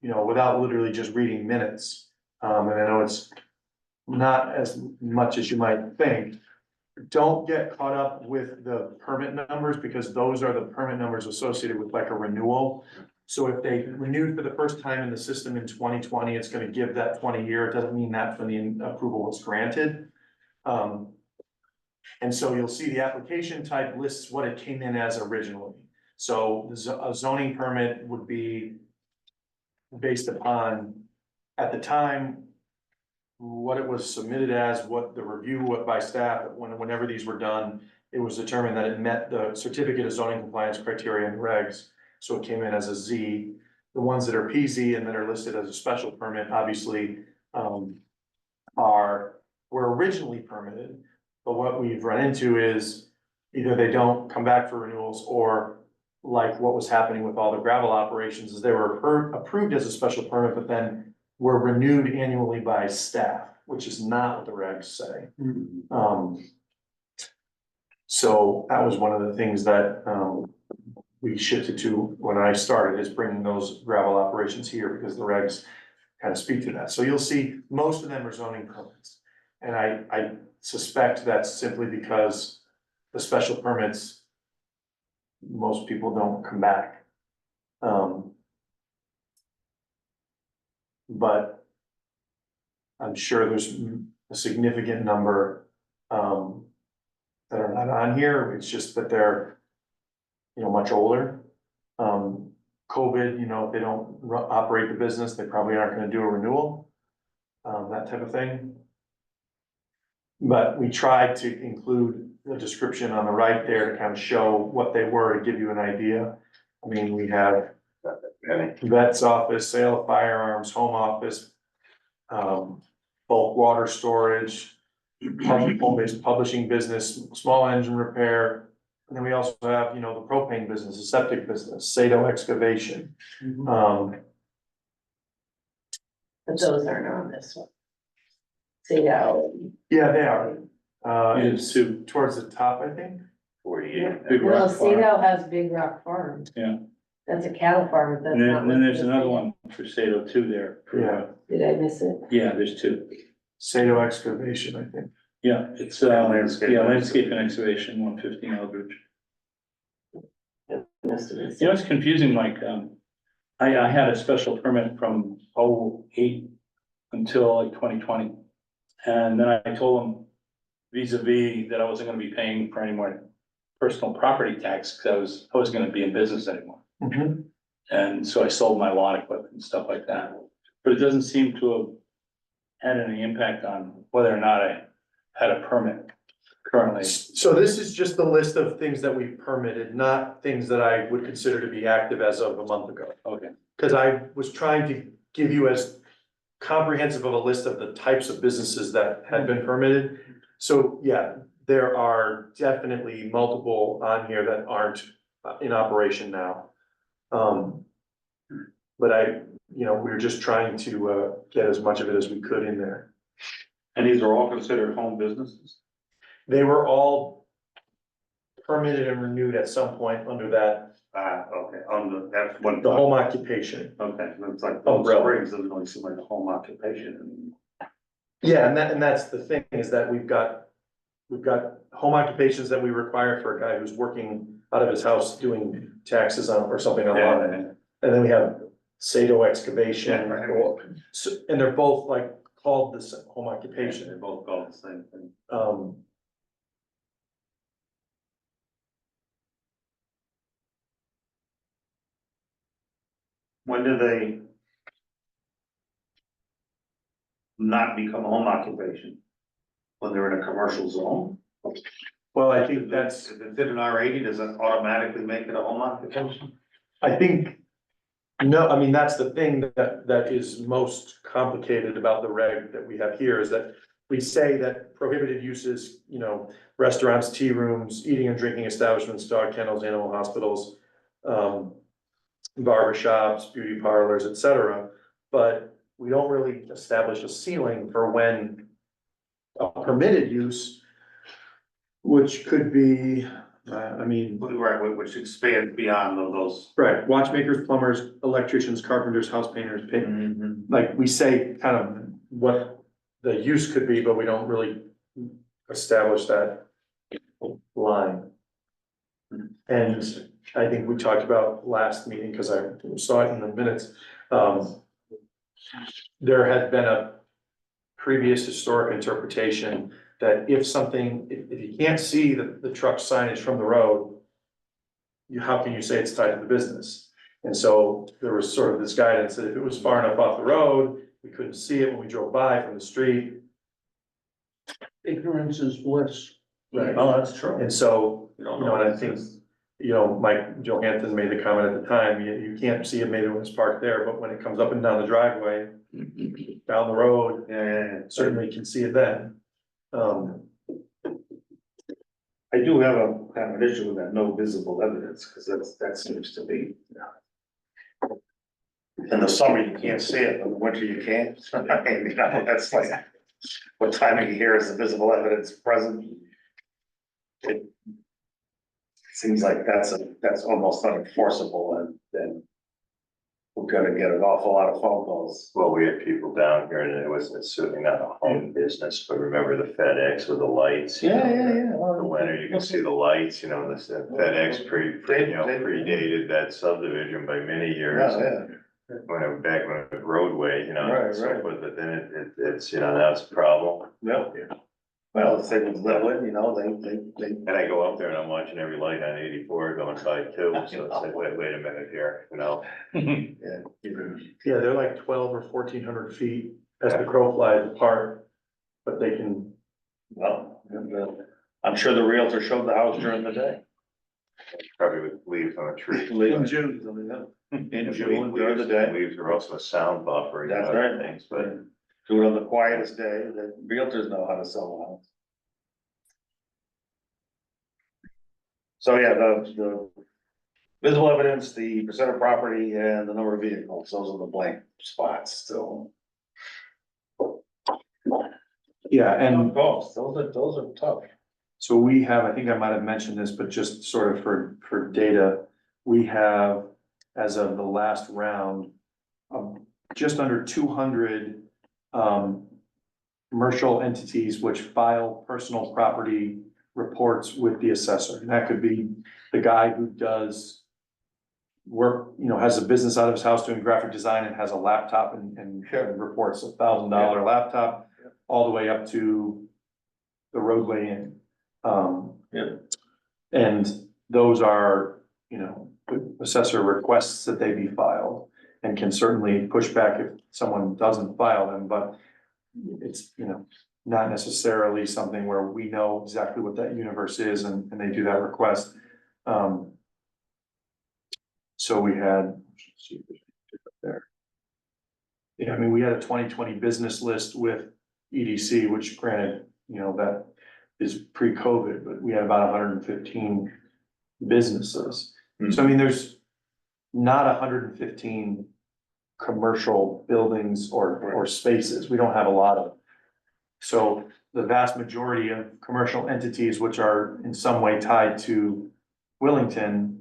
you know, without literally just reading minutes. And I know it's not as much as you might think. Don't get caught up with the permit numbers, because those are the permit numbers associated with like a renewal. So if they renewed for the first time in the system in 2020, it's gonna give that 20-year. It doesn't mean that for the approval was granted. And so you'll see the application type lists what it came in as originally. So a zoning permit would be based upon, at the time, what it was submitted as, what the review by staff, whenever these were done, it was determined that it met the certificate of zoning compliance criteria and regs. So it came in as a Z. The ones that are PZ and that are listed as a special permit, obviously, were originally permitted. But what we've run into is either they don't come back for renewals, or like what was happening with all the gravel operations is they were approved as a special permit, but then were renewed annually by staff, which is not what the regs say. So that was one of the things that, we shifted to when I started, is bringing those gravel operations here, because the regs kind of speak to that. So you'll see most of them are zoning permits. And I suspect that's simply because the special permits, most people don't come back. But I'm sure there's a significant number, that are not on here. It's just that they're, you know, much older. COVID, you know, if they don't operate the business, they probably aren't gonna do a renewal, that type of thing. But we tried to include the description on the right there to kind of show what they were, to give you an idea. I mean, we have vet's office, sale of firearms, home office, bulk water storage, home-based publishing business, small engine repair. And then we also have, you know, the propane business, the septic business, Sato excavation. But those aren't on this one. See how, Yeah, they are. It's two. Towards the top, I think. 48. Big well, Rock Farm. Cedo has Big Rock Farm. Yeah. That's a cattle farm, but that's And not. then there's listed. another one for Sato too there. Yeah, Did I miss it? Yeah, there's two. Sato excavation, I think. Yeah, it's, Landscape. yeah, landscape and excavation, 115 Eldridge. Must have missed You know, it. it's confusing, like, I had a special permit from 08 until like 2020. And then I told him vis-a-vis that I wasn't gonna be paying for any more personal property tax, cause I was gonna be in business anymore. Mhm. And so I sold my lawn equipment and stuff like that. But it doesn't seem to have had any impact on whether or not I had a permit currently. So this is just the list of things that we've permitted, not things that I would consider to be active as of a month ago. Okay. Cause I was trying to give you as comprehensive of a list of the types of businesses that had been permitted. So, yeah, there are definitely multiple on here that aren't in operation now. But we were just trying to get as much of it as we could in there. And these are all considered home businesses? They were all permitted and renewed at some point under that, Okay, on that's what. the home occupation. Okay, it's like, Umbrella. Springs doesn't really seem like a home occupation. Yeah, and that's the thing, is that we've got home occupations that we require for a guy who's working out of his house doing taxes on, or something online. And then we have Sado excavation, Yeah, right. and they're both like called this home They occupation. both call it the same thing. When do they not become a home occupation? When they're in a commercial zone? Well, I think that's, If it's in an R80, does that automatically make it a home occupation? I think, no, I mean, that's the thing that is most complicated about the reg that we have here, is that we say that prohibited uses, restaurants, tea rooms, eating and drinking establishments, dog kennels, animal hospitals, barber shops, beauty parlors, et cetera. But we don't really establish a ceiling for when a permitted use, which could be, Right, which expands beyond those. right, watchmakers, plumbers, electricians, carpenters, house painters, like, we say kind of what the use could be, but we don't really establish that line. And I think we talked about last meeting, because I saw it in the minutes, there had been a previous historic interpretation that if you can't see the truck signage from the road, how can you say it's tied to the business? And so there was sort of this guidance that if it was far enough off the road, we couldn't see it when we drove by from the street. Ignorance is bliss. Right. Oh, that's true. And so, You don't and know I what think, it is. Mike Johansson made the comment at the time, you can't see it maybe when it's parked there, but when it comes up and down the driveway, down the road, Yeah. certainly can see it then. I do have a kind of an issue with that, no visible evidence, because that seems to be. In the summer, you can't see it, in the winter, you can't. I mean, that's like, what time of year is the visible evidence present? It seems like that's almost unenforceable, and then we're gonna get an awful lot of phone calls. Well, we had people down here and it's certainly not a home business, but remember the FedEx with the lights? you know, The winter, you can see the lights, the FedEx predated that subdivision by many years. When it was back when it was roadway, Right, and so right. forth, but then it's, that's a problem. Yep. Well, if they was Levelland, they. And I go up there and I'm watching every light on 84 going by too, so it's like, wait a minute here, Yeah, they're like 12 or 1,400 feet as the crow flies apart, but they can, Well, I'm sure the realtor showed the house during the day. Probably with leaves on a tree. In June. In June, during the day, Leaves are also a sound buffer, That's other right. things, but. do it on the quietest day, the realtors know how to sell a house. So, yeah, the visible evidence, the percent of property and the number of vehicles, those are the blank spots still. yeah, and Those are tough. so we have, I think I might have mentioned this, but just sort of for data, we have, as of the last round, just under 200 commercial entities which file personal property reports with the assessor. And that could be the guy who does work, has a business out of his house doing graphic design and has a laptop and reports $1,000 laptop. all the way up to the roadway in. Yeah. And those are, you know, assessor requests that they be filed and can certainly push back if someone doesn't file them, but it's, you know, not necessarily something where we know exactly what that universe is and they do that request. So we had, let's see if there's anything up there. Yeah, I mean, we had a 2020 business list with EDC, which granted, you know, that is pre-COVID, but we had about 115 businesses. So I mean, there's not 115 commercial buildings or spaces. We don't have a lot of. So the vast majority of commercial entities which are in some way tied to Willington,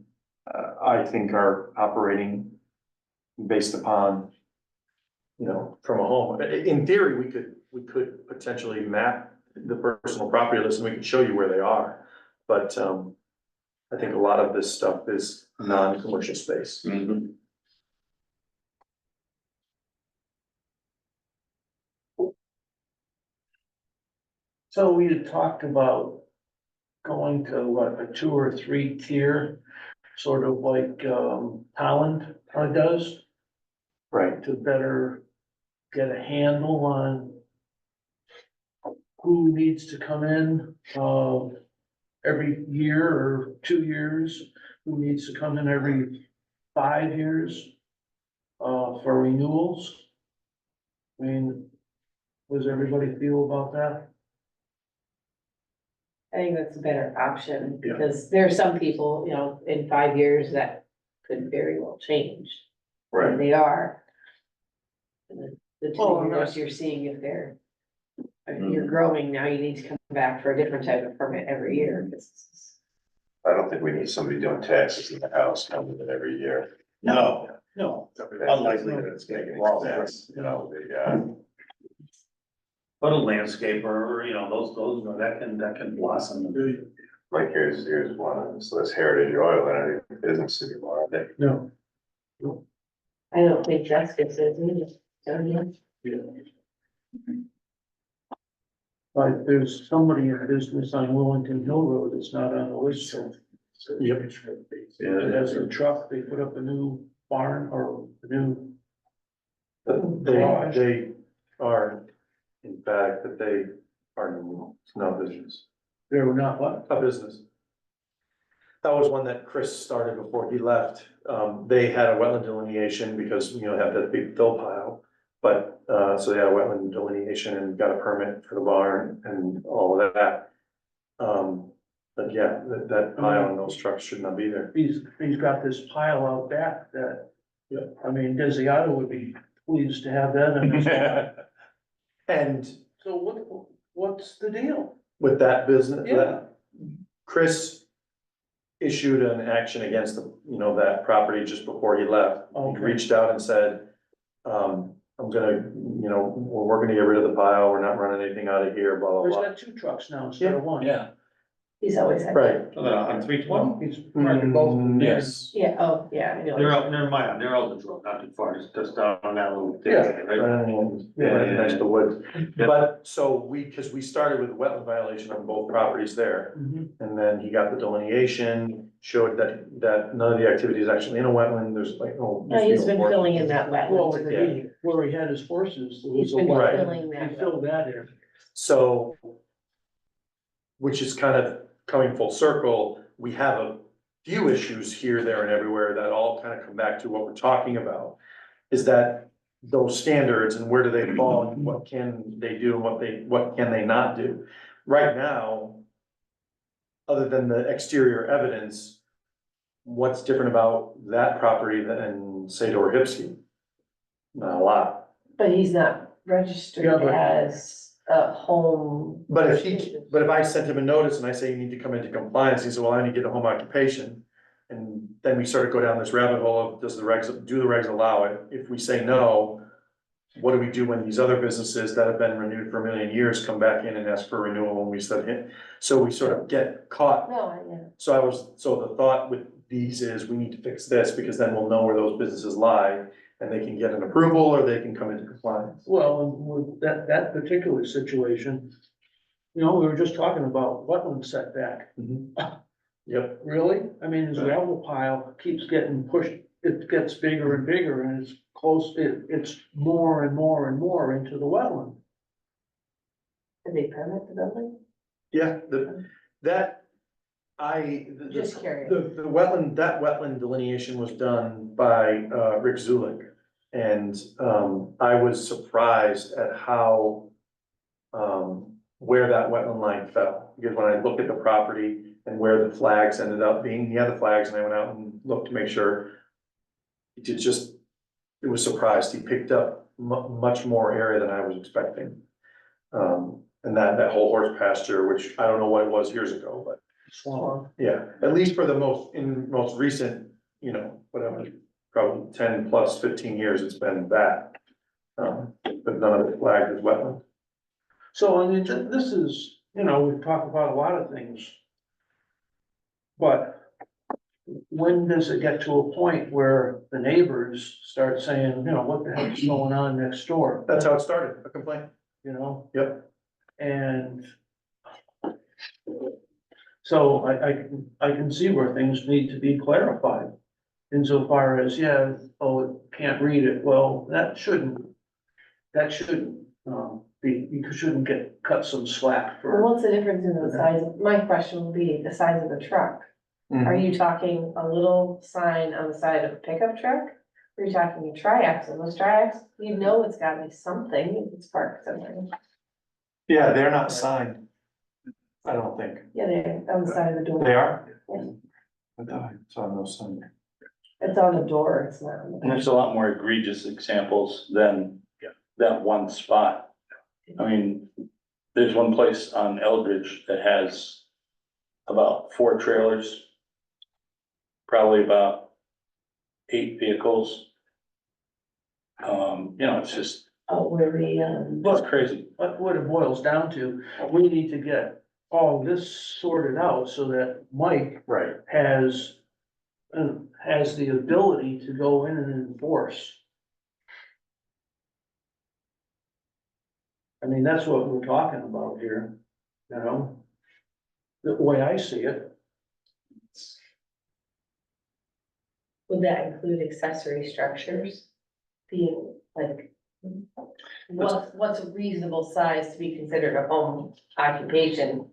I think are operating based upon, you know, from a home. In theory, we could potentially map the personal property list and we could show you where they are. But I think a lot of this stuff is non-commercial space. Mhm. So we had talked about going to what, a 2 or 3 tier, sort of like, Holland does, Right. to better get a handle on who needs to come in, every year or 2 years, who needs to come in every 5 years, for renewals. I mean, what does everybody feel about that? I think that's a better option, Yeah. because there are some people, you know, in 5 years that could very well change. And they are. And the 2 Oh, years, you're seeing if you're growing, now you need to come back for a different type of permit every year. I don't think we need somebody doing taxes in the house coming in every year. No, unlikely that it's Making getting wrong. sense, you know, But a landscaper, or, you know, those, that can blossom. like here's one, so this Heritage Oil, and I think business anymore, I think. No. I don't think justice is needed, don't you? But there's somebody in business on Willington Hill Road that's not on the list, so. Yep. It has a truck, they put up a new barn or a new. They are, in fact, that they are not business, They were not what? a business. That was one that Chris started before he left. They had a wetland delineation because, you know, have that big fill pile. But, so they had a wetland delineation and got a permit for the barn and all of that. But yeah, that pile and those trucks should not be there. He's got this pile out back that, Yeah. I mean, Desiato would be pleased to have that in his lot. And So what's the deal? with that business, Yeah. Chris issued an action against the, you know, that property just before he left. He Okay. reached out and said, I'm gonna, you know, we're gonna get rid of the pile, we're not running anything out of here, blah, He's blah, blah. got 2 trucks now instead of 1. Yeah. He's always had. Right. On 320? He's parked both. Yes. Yeah, oh, yeah, I know. They're out, never mind, they're out the road, not too far, just down on that little. Yeah. Right? Yeah, next to the woods. But, so cause we started with a wetland violation on both properties there. Mhm. And then he got the delineation, showed that none of the activity is actually in a wetland, there's like, no. No, he's been filling in that Well, wetland. Yeah. where he had his horses, there was He's a been lot. filling that. He filled that in. So, which is kind of coming full circle, we have a few issues here, there, and everywhere that all kind of come back to what we're talking about. Is that those standards and where do they fall and what can they do and what can they not do? Right now, other than the exterior evidence, what's different about that property than say Dorhipsky? Not a lot. But he's not registered Yeah, but- as a home. But if I sent him a notice and I say you need to come into compliance, he said, well, I need to get a home occupation. And then we sort of go down this rabbit hole of, do the regs allow it? If we say no, what do we do when these other businesses that have been renewed for 1,000,000 years come back in and ask for renewal and we said, so we sort of get caught. No, yeah. So the thought with these is we need to fix this because then we'll know where those businesses lie. and they can get an approval or they can come into compliance. Well, and with that particular situation, you know, we were just talking about wetland setback. Yep. Really? I mean, this gravel pile keeps getting pushed, it gets bigger and bigger and it's close, it's more and more and more into the wetland. Did they permit the building? Yeah, that, Just curious. The wetland, that wetland delineation was done by, Rick Zulik. And, I was surprised at how, where that wetland line fell. Because when I looked at the property and where the flags ended up being, he had the flags and I went out and looked to make sure. It was surprised. He picked up much more area than I was expecting. And that whole horse pasture, which I don't know what it was years ago, but So, yeah, at least for the most recent, you know, whatever, probably 10 plus 15 years, it's been that. But none of it flagged as wetland. so I mean, this is, you know, we've talked about a lot of things. But when does it get to a point where the neighbors start saying, you know, what the heck's going on next door? That's how it started, a complaint. You know? Yep. And so I can see where things need to be clarified. Insofar as, yeah, oh, it can't read it, well, that shouldn't be, you shouldn't get cut some slack Well, for. what's the difference in the size? My question would be the size of the truck. Are you talking a little sign on the side of a pickup truck? Or are you talking a triaxle? Those triaxles, you know, it's gotta be something, it's parked somewhere. Yeah, they're not signed. I don't think. Yeah, they're on the side of the door. They are? Yeah. I thought I saw no sign. It's on the door, it's not on the And there's a lot more egregious examples than that one spot. I mean, there's one place on Eldridge that has about 4 trailers, probably about 8 vehicles. You know, it's just, Oh, where we, it's crazy. But what it boils down to, we need to get all this sorted out so that Mike Right. has the ability to go in and enforce. I mean, that's what we're talking about here, you know? The way I see it. would that include accessory structures? Being like, what's a reasonable size to be considered a home occupation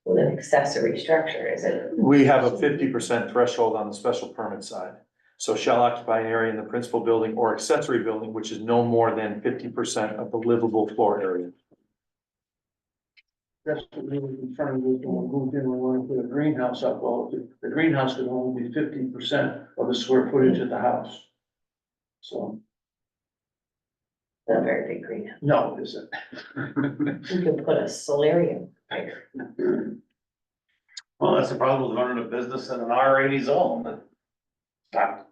with an accessory structure, is it? We have a 50% threshold on the special permit side. So shall occupy an area in the principal building or accessory building, which is no more than 50% of the livable floor area. That's what we were concerned with when we moved in, we wanted to put a greenhouse up, well, the greenhouse could only be 50% of the square footage of the house. So, Not a very big greenhouse. no, it isn't. You could put a solarium there. Well, that's the problem with running a business in an R80 zone. Not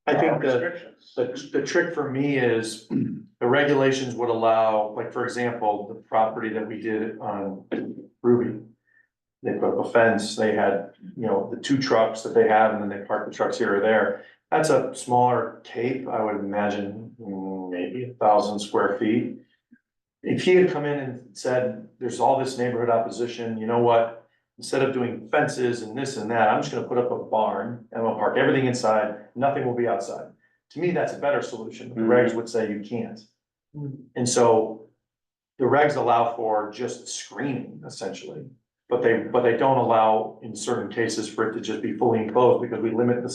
I think restrictions. the trick for me is the regulations would allow, like, for example, the property that we did on Ruby. They put up a fence, they had, you know, the 2 trucks that they have, and then they park the trucks here or there. That's a smaller cape, I would imagine, maybe 1,000 square feet. If he had come in and said, there's all this neighborhood opposition, you know what? Instead of doing fences and this and that, I'm just gonna put up a barn and I'll park everything inside, nothing will be outside. To me, that's a better solution. The regs would say you can't. And so the regs allow for just screening essentially, but they don't allow in certain cases for it to just be fully enclosed because we limit the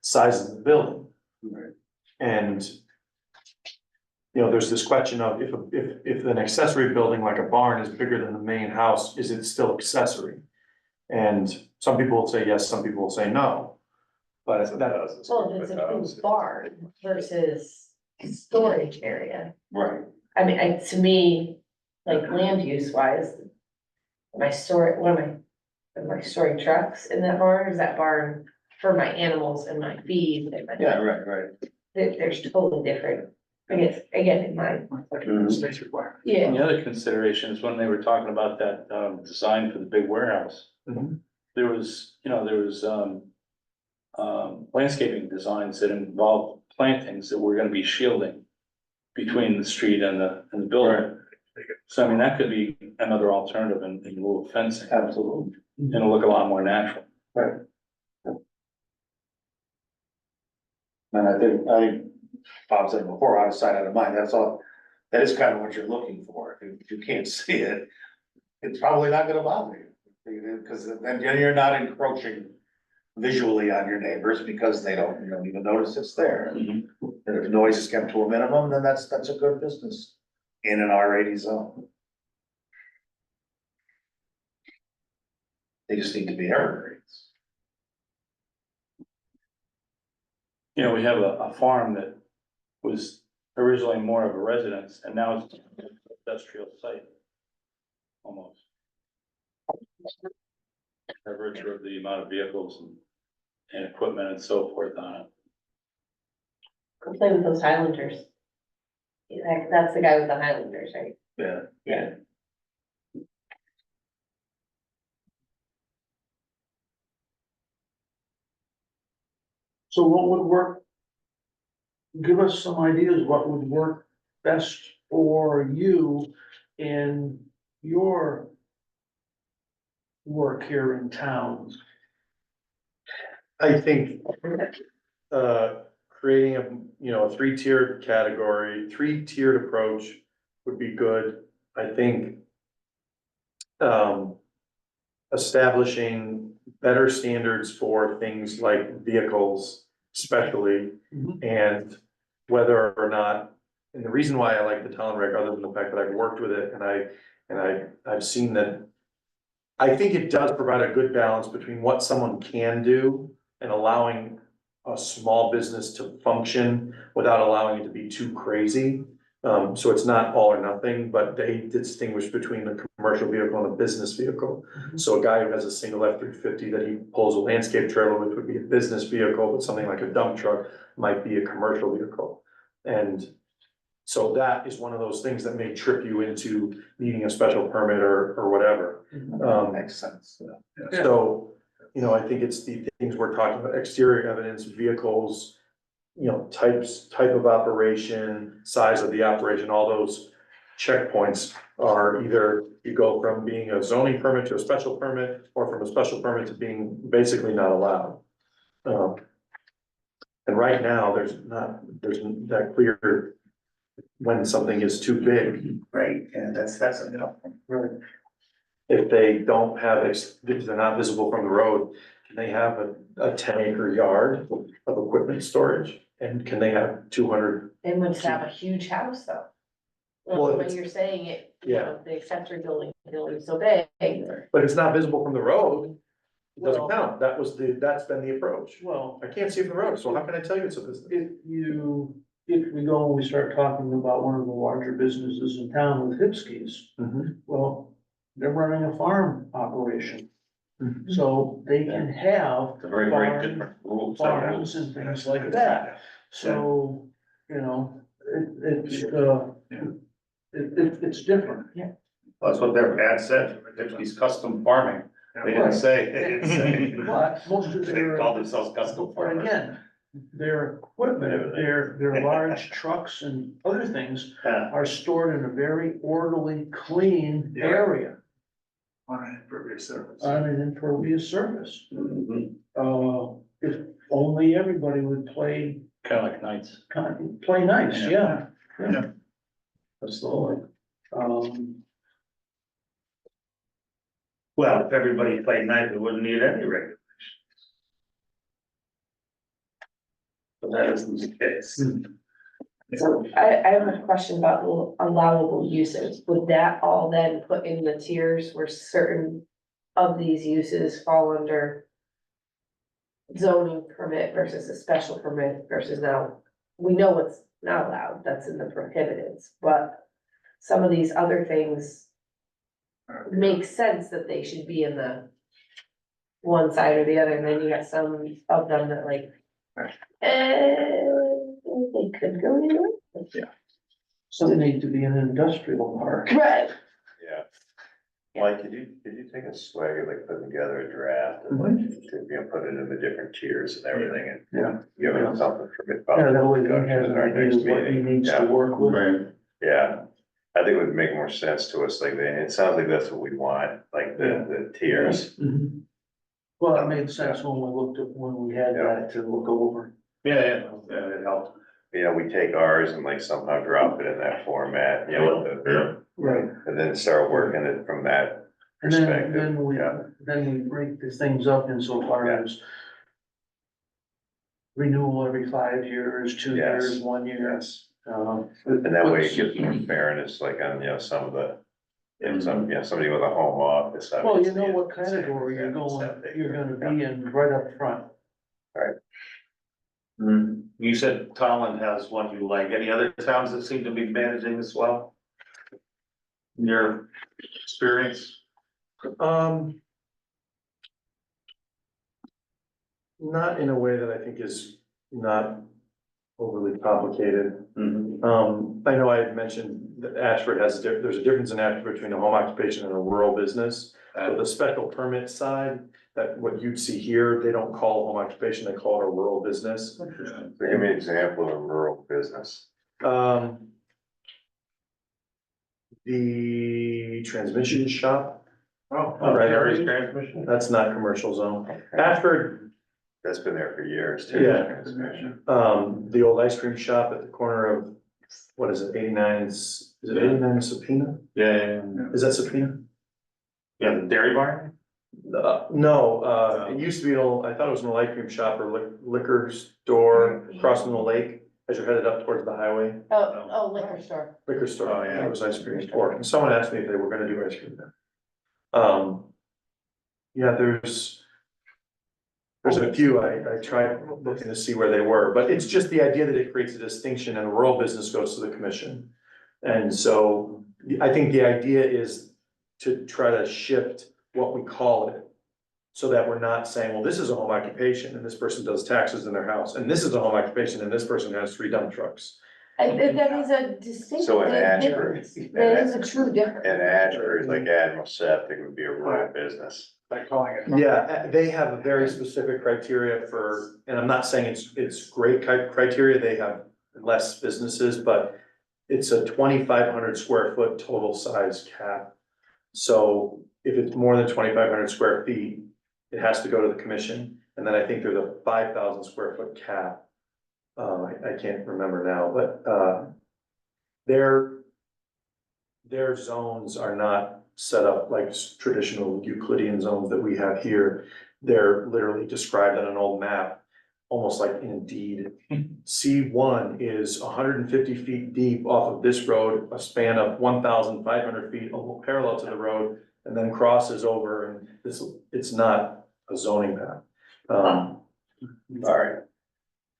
size of the building. And you know, there's this question of if an accessory building like a barn is bigger than the main house, is it still accessory? And some people will say yes, some people will say no. But that, Well, if it's a barn versus storage area. Right. I mean, to me, like land use wise, am I storing trucks in that barn, or is that barn for my animals and my feed? And my- Yeah, right. There's totally different, I guess, again, in my, space requirement. yeah, And the other consideration is when they were talking about that, design for the big warehouse. Mhm. There was, landscaping designs that involve plantings that we're gonna be shielding between the street and the building. So I mean, that could be another alternative in lieu of fencing. Absolutely. And it'll look a lot more natural. And I think Bob said before, out of sight, out of mind, that's all, that is kind of what you're looking for. If you can't see it, it's probably not gonna bother you. Because then you're not encroaching visually on your neighbors because you don't even notice it's there. And if noise is kept to a minimum, then that's a good business in an R80 zone. They just need to be evergreens. You know, we have a farm that was originally more of a residence and now it's an industrial site. Almost. By virtue of the amount of vehicles and equipment and so forth on it. Go play with those Highlanders. That's the guy with the Highlanders, right? Yeah. Yeah. So what would work? Give us some ideas, what would work best for you in your work here in town? I think, creating a three-tiered category, three-tiered approach would be good. I think, establishing better standards for things like vehicles especially, and whether or not, and the reason why I like the town reg, other than the fact that I've worked with it and I've seen that. I think it does provide a good balance between what someone can do and allowing a small business to function without allowing it to be too crazy. So it's not all or nothing, but they distinguish between the commercial vehicle and a business vehicle. So a guy who has a single F-350 that he pulls a landscape trailer with would be a business vehicle, but something like a dump truck might be a commercial vehicle. And so that is one of those things that may trip you into needing a special permit or whatever. Makes sense. So, I think it's the things we're talking about, exterior evidence, vehicles, type of operation, size of the operation, all those checkpoints are either you go from being a zoning permit to a special permit, or from a special permit to being basically not allowed. And right now, there's that clear when something is too big. Right, and that's a tough one. If they don't have, if they're not visible from the road, can they have a 10-acre yard of equipment storage? And can they have 200? They would have a huge house though. Well, Well, if when it's- you're saying it, Yeah. the accessory building is so big. But it's not visible from the road, it doesn't Well- count. That's been the approach. Well, I can't see it from the road, so how can I tell you it's a business? if we go and we start talking about one of the larger businesses in town with Hipskis, well, they're running a farm operation. So they can have It's a very, very different rules. farms and things like that. So, it's different. That's what their ad said, Dipsey's custom farming. They didn't say. But most of They their, called themselves custom but farmers. again, their equipment, their large trucks and other things Yeah. are stored in a very orderly, clean Yeah. area On an impervious surface. on an impervious surface. Mhm. If only everybody would play Nights. nice, Yeah. yeah. Absolutely. Well, if everybody played nice, we wouldn't need any regulations. But that isn't the case. So I have a question about allowable uses. Would that all then put in the tiers where certain of these uses fall under zoning permit versus a special permit versus now, we know what's not allowed, that's in the prohibiteds, but some of these other things make sense that they should be in the one side or the other, and then you got some of them that like, they could go either way. Some need to be in an industrial park. Right. Yeah. Mike, could you take a swag at like putting together a draft and put it in the different tiers and everything and Yeah. give him something for good. Yeah, that way he discussion has at our an next idea what he meeting. needs to Yeah. work with. Right. Yeah, I think it would make more sense to us, like, it sounds like that's what we want, like the tiers. Mhm. Well, it made sense when we had that to look over. Yeah, it helped. You know, we take ours and like somehow drop it in that format, you know, Right. and then start working it from that And then, perspective, yeah. then we break the things up insofar Yeah. as renewal every 5 years, 2 Yes. years, 1 year. Yes, and that way it gives more fairness, like on, some of the, somebody with a home office. Well, you know obviously, what it's- category yeah, you're gonna be in right up front. You said Tolland has one you like. Any other towns that seem to be managing this well? In your experience? Not in a way that I think is not overly complicated. I know I had mentioned that Ashford there's a difference in Ashford between a home occupation and a rural business. So the special permit side, that what you'd see here, they don't call home occupation, they call it a rural business. So give me an example of a rural business. The transmission shop, Oh, Right. Terry's transmission? that's not commercial zone. Ashford, That's been there for years too. Yeah. The old ice cream shop at the corner of, what is it, 89, is it 89 Subpoena? Yeah. Is that Subpoena? Yeah, the dairy barn? No, it used to be I thought it was an ice cream shop or liquor store across from the lake as you're headed up towards the highway. Oh, liquor store. Liquor store, Oh, yeah. it was ice cream store. And someone asked me if they were gonna do ice cream there. Yeah, there's a few, I tried looking to see where they were, but it's just the idea that it creates a distinction and a rural business goes to the commission. And so I think the idea is to try to shift what we call it. So that we're not saying, well, this is a home occupation and this person does taxes in their house, and this is a home occupation and this person has 3 dump trucks. That is a distinct So in Ashford, difference. That is a true difference. And Ashford, like Admiral Septic would be a rural business. By calling it. Yeah, they have a very specific criteria for, and I'm not saying it's great criteria, they have less businesses, but it's a 2,500 square foot total size cap. So if it's more than 2,500 square feet, it has to go to the commission, and then I think there's a 5,000 square foot cap. I can't remember now, but, their zones are not set up like traditional Euclidean zones that we have here. They're literally described on an old map, almost like in a deed. C1 is 150 feet deep off of this road, a span of 1,500 feet parallel to the road, and then crosses over, and it's not a zoning map. All right,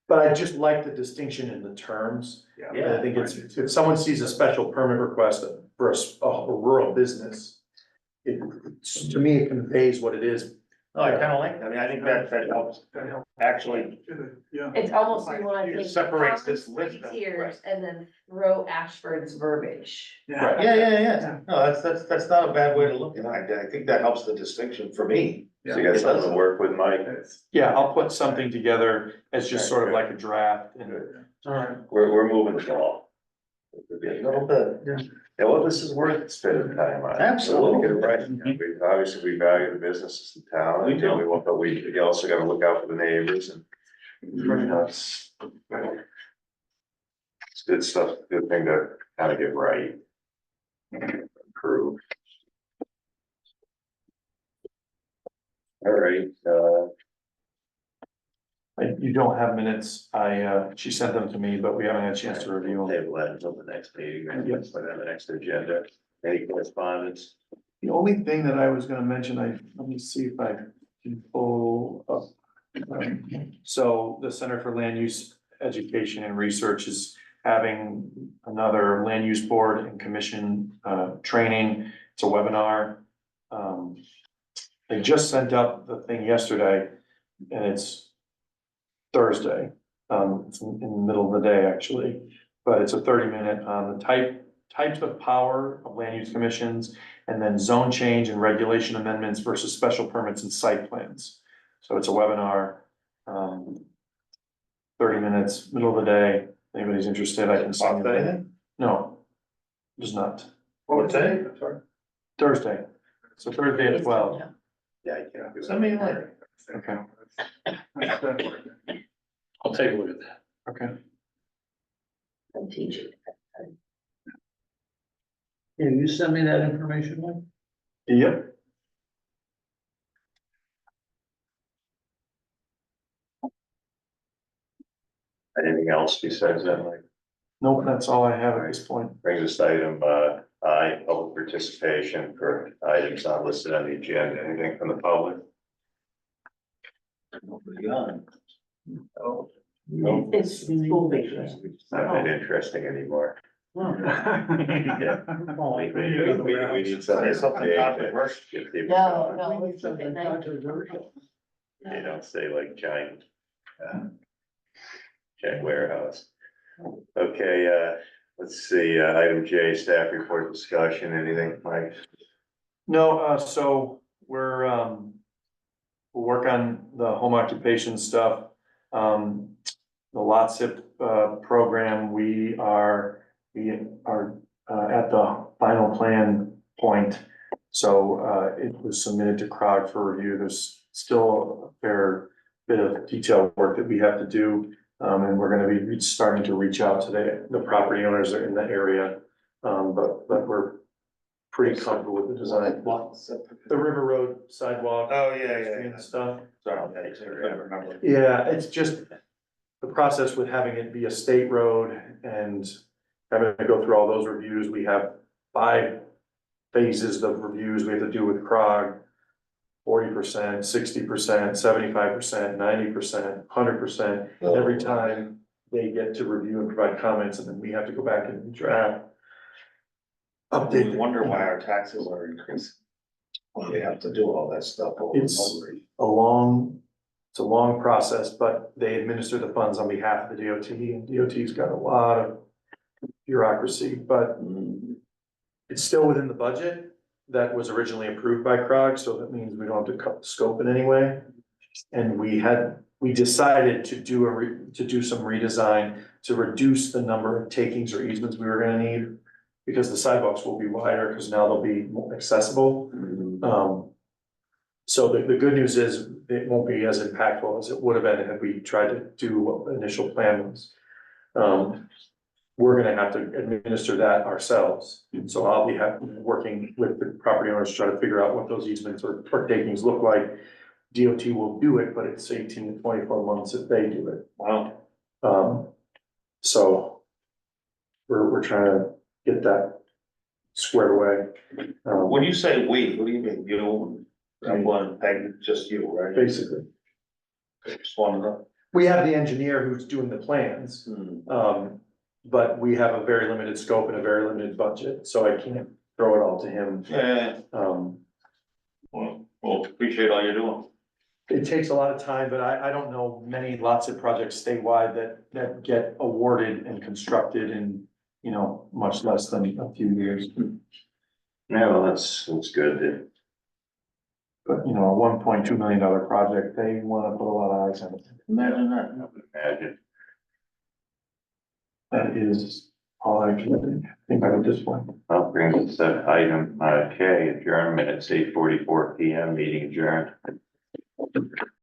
But I just like the distinction in the terms. Yeah. I think if someone sees a special permit request for a rural business, to me, it conveys what it is. Oh, I kinda like that. I mean, I think that helps. Actually, It's almost you wanna It take. separates this Three list. tiers and then throw Ashford's verbiage. Right. Yeah. No, that's not a bad way to look at it. I think that helps the distinction for me. so you got something to work with, Mike? Yeah, I'll put something together as just sort of like a draft and. All right. We're moving the ball. A little bit. Yeah, well, this is worth spending time on. Absolutely. Get it right. Obviously, we value the businesses in town. We do. But we also gotta look out for the neighbors and. It's good stuff, good thing to kind of get right. Improve. All right, You don't have minutes, she sent them to me, but we haven't had a chance to review them. table that until the next meeting, and let's put on the next agenda. Any correspondence? The only thing that I was gonna mention, let me see if I can pull up. So the Center for Land Use Education and Research is having another land use board and commission, training. It's a webinar. They just sent out the thing yesterday, and it's Thursday. It's in the middle of the day, actually, but it's a 30-minute on the types of power of land use commissions, and then zone change and regulation amendments versus special permits and site plans. So it's a webinar, 30 minutes, middle of the day. Anybody's interested, I can send you. Anything? No, just not. What day? Sorry. Thursday. So Thursday at 12. Yeah, I can't do that. Send me a link. Okay, I'll take a look at that. okay. I'm teaching. Yeah, you send me that information, Mike? Yep. Anything else besides that, Mike? Nope, that's all I have at this point. Brings us to item, I, public participation for items not listed on the agenda. Anything from the public? Oh. It's school vacation. It's not that interesting anymore. We need something. Something controversial. Get people No, going. no, let's keep it nice. You don't say like giant, giant warehouse. Okay, let's see, item J, staff report discussion, anything, Mike? No, so we'll work on the home occupation stuff. The lot SIP, program, we are at the final plan point. So, it was submitted to CROG for review. There's still a fair bit of detailed work that we have to do. And we're gonna be starting to reach out to the property owners that are in the area. But we're pretty comfortable with the design. The River Road sidewalk. Oh, yeah, pedestrian Stuff. Sorry, I remember. Yeah, it's just the process with having it be a state road and having to go through all those reviews. We have 5 phases of reviews we have to do with CROG. 40%, 60%, 75%, 90%, 100%. Every time they get to review and provide comments, and then we have to go back and draft. We Update. wonder why our taxes are increasing. When we have to do all that stuff over and It's over. It's a long process, but they administer the funds on behalf of the DOT, and DOT's got a lot of bureaucracy, but it's still within the budget that was originally approved by CROG, so that means we don't have to cut the scope in any way. And we decided to do some redesign to reduce the number of takings or easements we were gonna need, because the sidewalks will be wider, because now they'll be more accessible. So the good news is it won't be as impactful as it would have been had we tried to do what the initial plan was. We're gonna have to administer that ourselves, so I'll be working with the property owners to try to figure out what those easements or takings look like. DOT will do it, but it's 18 to 24 months if they do it. Wow. So we're trying to get that squared away. When you say we, what do you mean? You, and Peg, just you, right? Basically, Just one of we have the engineer who's doing the plans. them. But we have a very limited scope and a very limited budget, so I can't throw it all to him. Yeah, Um, well, appreciate all you're doing. it takes a lot of time, but I don't know many lots of projects statewide that get awarded and constructed in, much less than a few years. Yeah, well, that's good. But, a $1.2 million project, they wanna put a lot of eyes on it. Imagine that. I would imagine. That is all I can think of at this point. Well, brings us to item, K, adjournment at 8:44 PM, meeting adjourned.